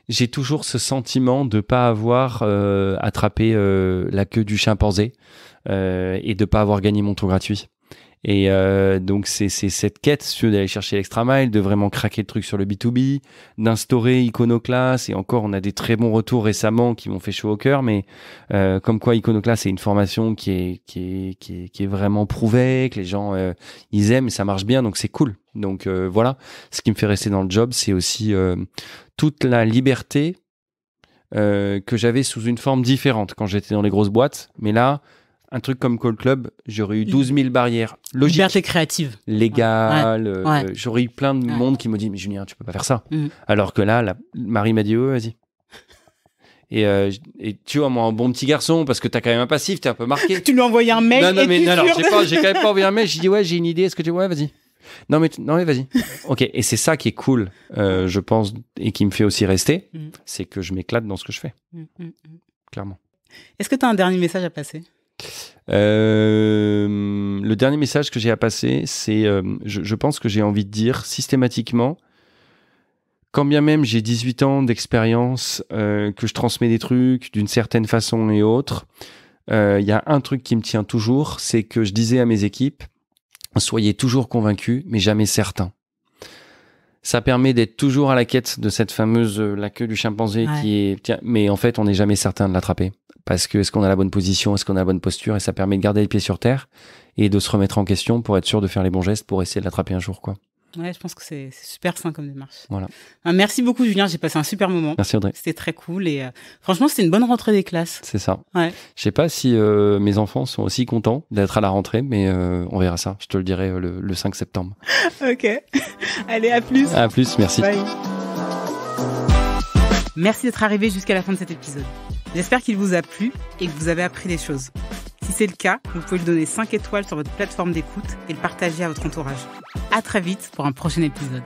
[SPEAKER 2] J'ai toujours ce sentiment de pas avoir attrapé la queue du chimpanzé et de pas avoir gagné mon tour gratuit. Et donc c'est cette quête d'aller chercher l'extra mile, de vraiment craquer le truc sur le B2B, d'instaurer Iconoclast. Et encore, on a des très bons retours récemment qui m'ont fait chaud au cœur. Mais comme quoi Iconoclast, c'est une formation qui est vraiment prouvée, que les gens ils aiment et ça marche bien, donc c'est cool. Donc voilà, ce qui me fait rester dans le job, c'est aussi toute la liberté que j'avais sous une forme différente quand j'étais dans les grosses boîtes. Mais là, un truc comme Call Club, j'aurais eu 12 000 barrières logiques.
[SPEAKER 1] Liberté créative.
[SPEAKER 2] Légales. J'aurais eu plein de monde qui me dit, mais Julien, tu peux pas faire ça. Alors que là, Marie m'a dit, vas-y. Et tu vois, moi, un bon petit garçon, parce que t'as quand même un passif, t'es un peu marqué.
[SPEAKER 1] Tu lui as envoyé un mail.
[SPEAKER 2] Non, j'ai quand même pas envoyé un mail. J'ai dit, ouais, j'ai une idée. Est-ce que tu vas-y. Non mais vas-y. Ok, et c'est ça qui est cool, je pense, et qui me fait aussi rester, c'est que je m'éclate dans ce que je fais. Clairement.
[SPEAKER 1] Est-ce que tu as un dernier message à passer ?
[SPEAKER 2] Le dernier message que j'ai à passer, c'est, je pense que j'ai envie de dire systématiquement, quand bien même j'ai 18 ans d'expérience, que je transmets des trucs d'une certaine façon et autre, il y a un truc qui me tient toujours, c'est que je disais à mes équipes, soyez toujours convaincus, mais jamais certains. Ça permet d'être toujours à la quête de cette fameuse la queue du chimpanzé mais en fait, on n'est jamais certain de l'attraper. Parce que est-ce qu'on a la bonne position, est-ce qu'on a la bonne posture, et ça permet de garder les pieds sur terre et de se remettre en question pour être sûr de faire les bons gestes pour essayer de l'attraper un jour, quoi.
[SPEAKER 1] Ouais, je pense que c'est super sain comme démarche.
[SPEAKER 2] Voilà.
[SPEAKER 1] Merci beaucoup, Julien. J'ai passé un super moment.
[SPEAKER 2] Merci, Audrey.
[SPEAKER 1] C'était très cool et franchement, c'était une bonne rentrée des classes.
[SPEAKER 2] C'est ça.
[SPEAKER 1] Ouais.
[SPEAKER 2] Je sais pas si mes enfants sont aussi contents d'être à la rentrée, mais on verra ça. Je te le dirai le 5 septembre.
[SPEAKER 1] Ok. Allez, à plus.
[SPEAKER 2] À plus, merci.
[SPEAKER 1] Bye. Merci d'être arrivé jusqu'à la fin de cet épisode. J'espère qu'il vous a plu et que vous avez appris des choses. Si c'est le cas, vous pouvez lui donner 5 étoiles sur votre plateforme d'écoute et le partager à votre entourage. À très vite pour un prochain épisode.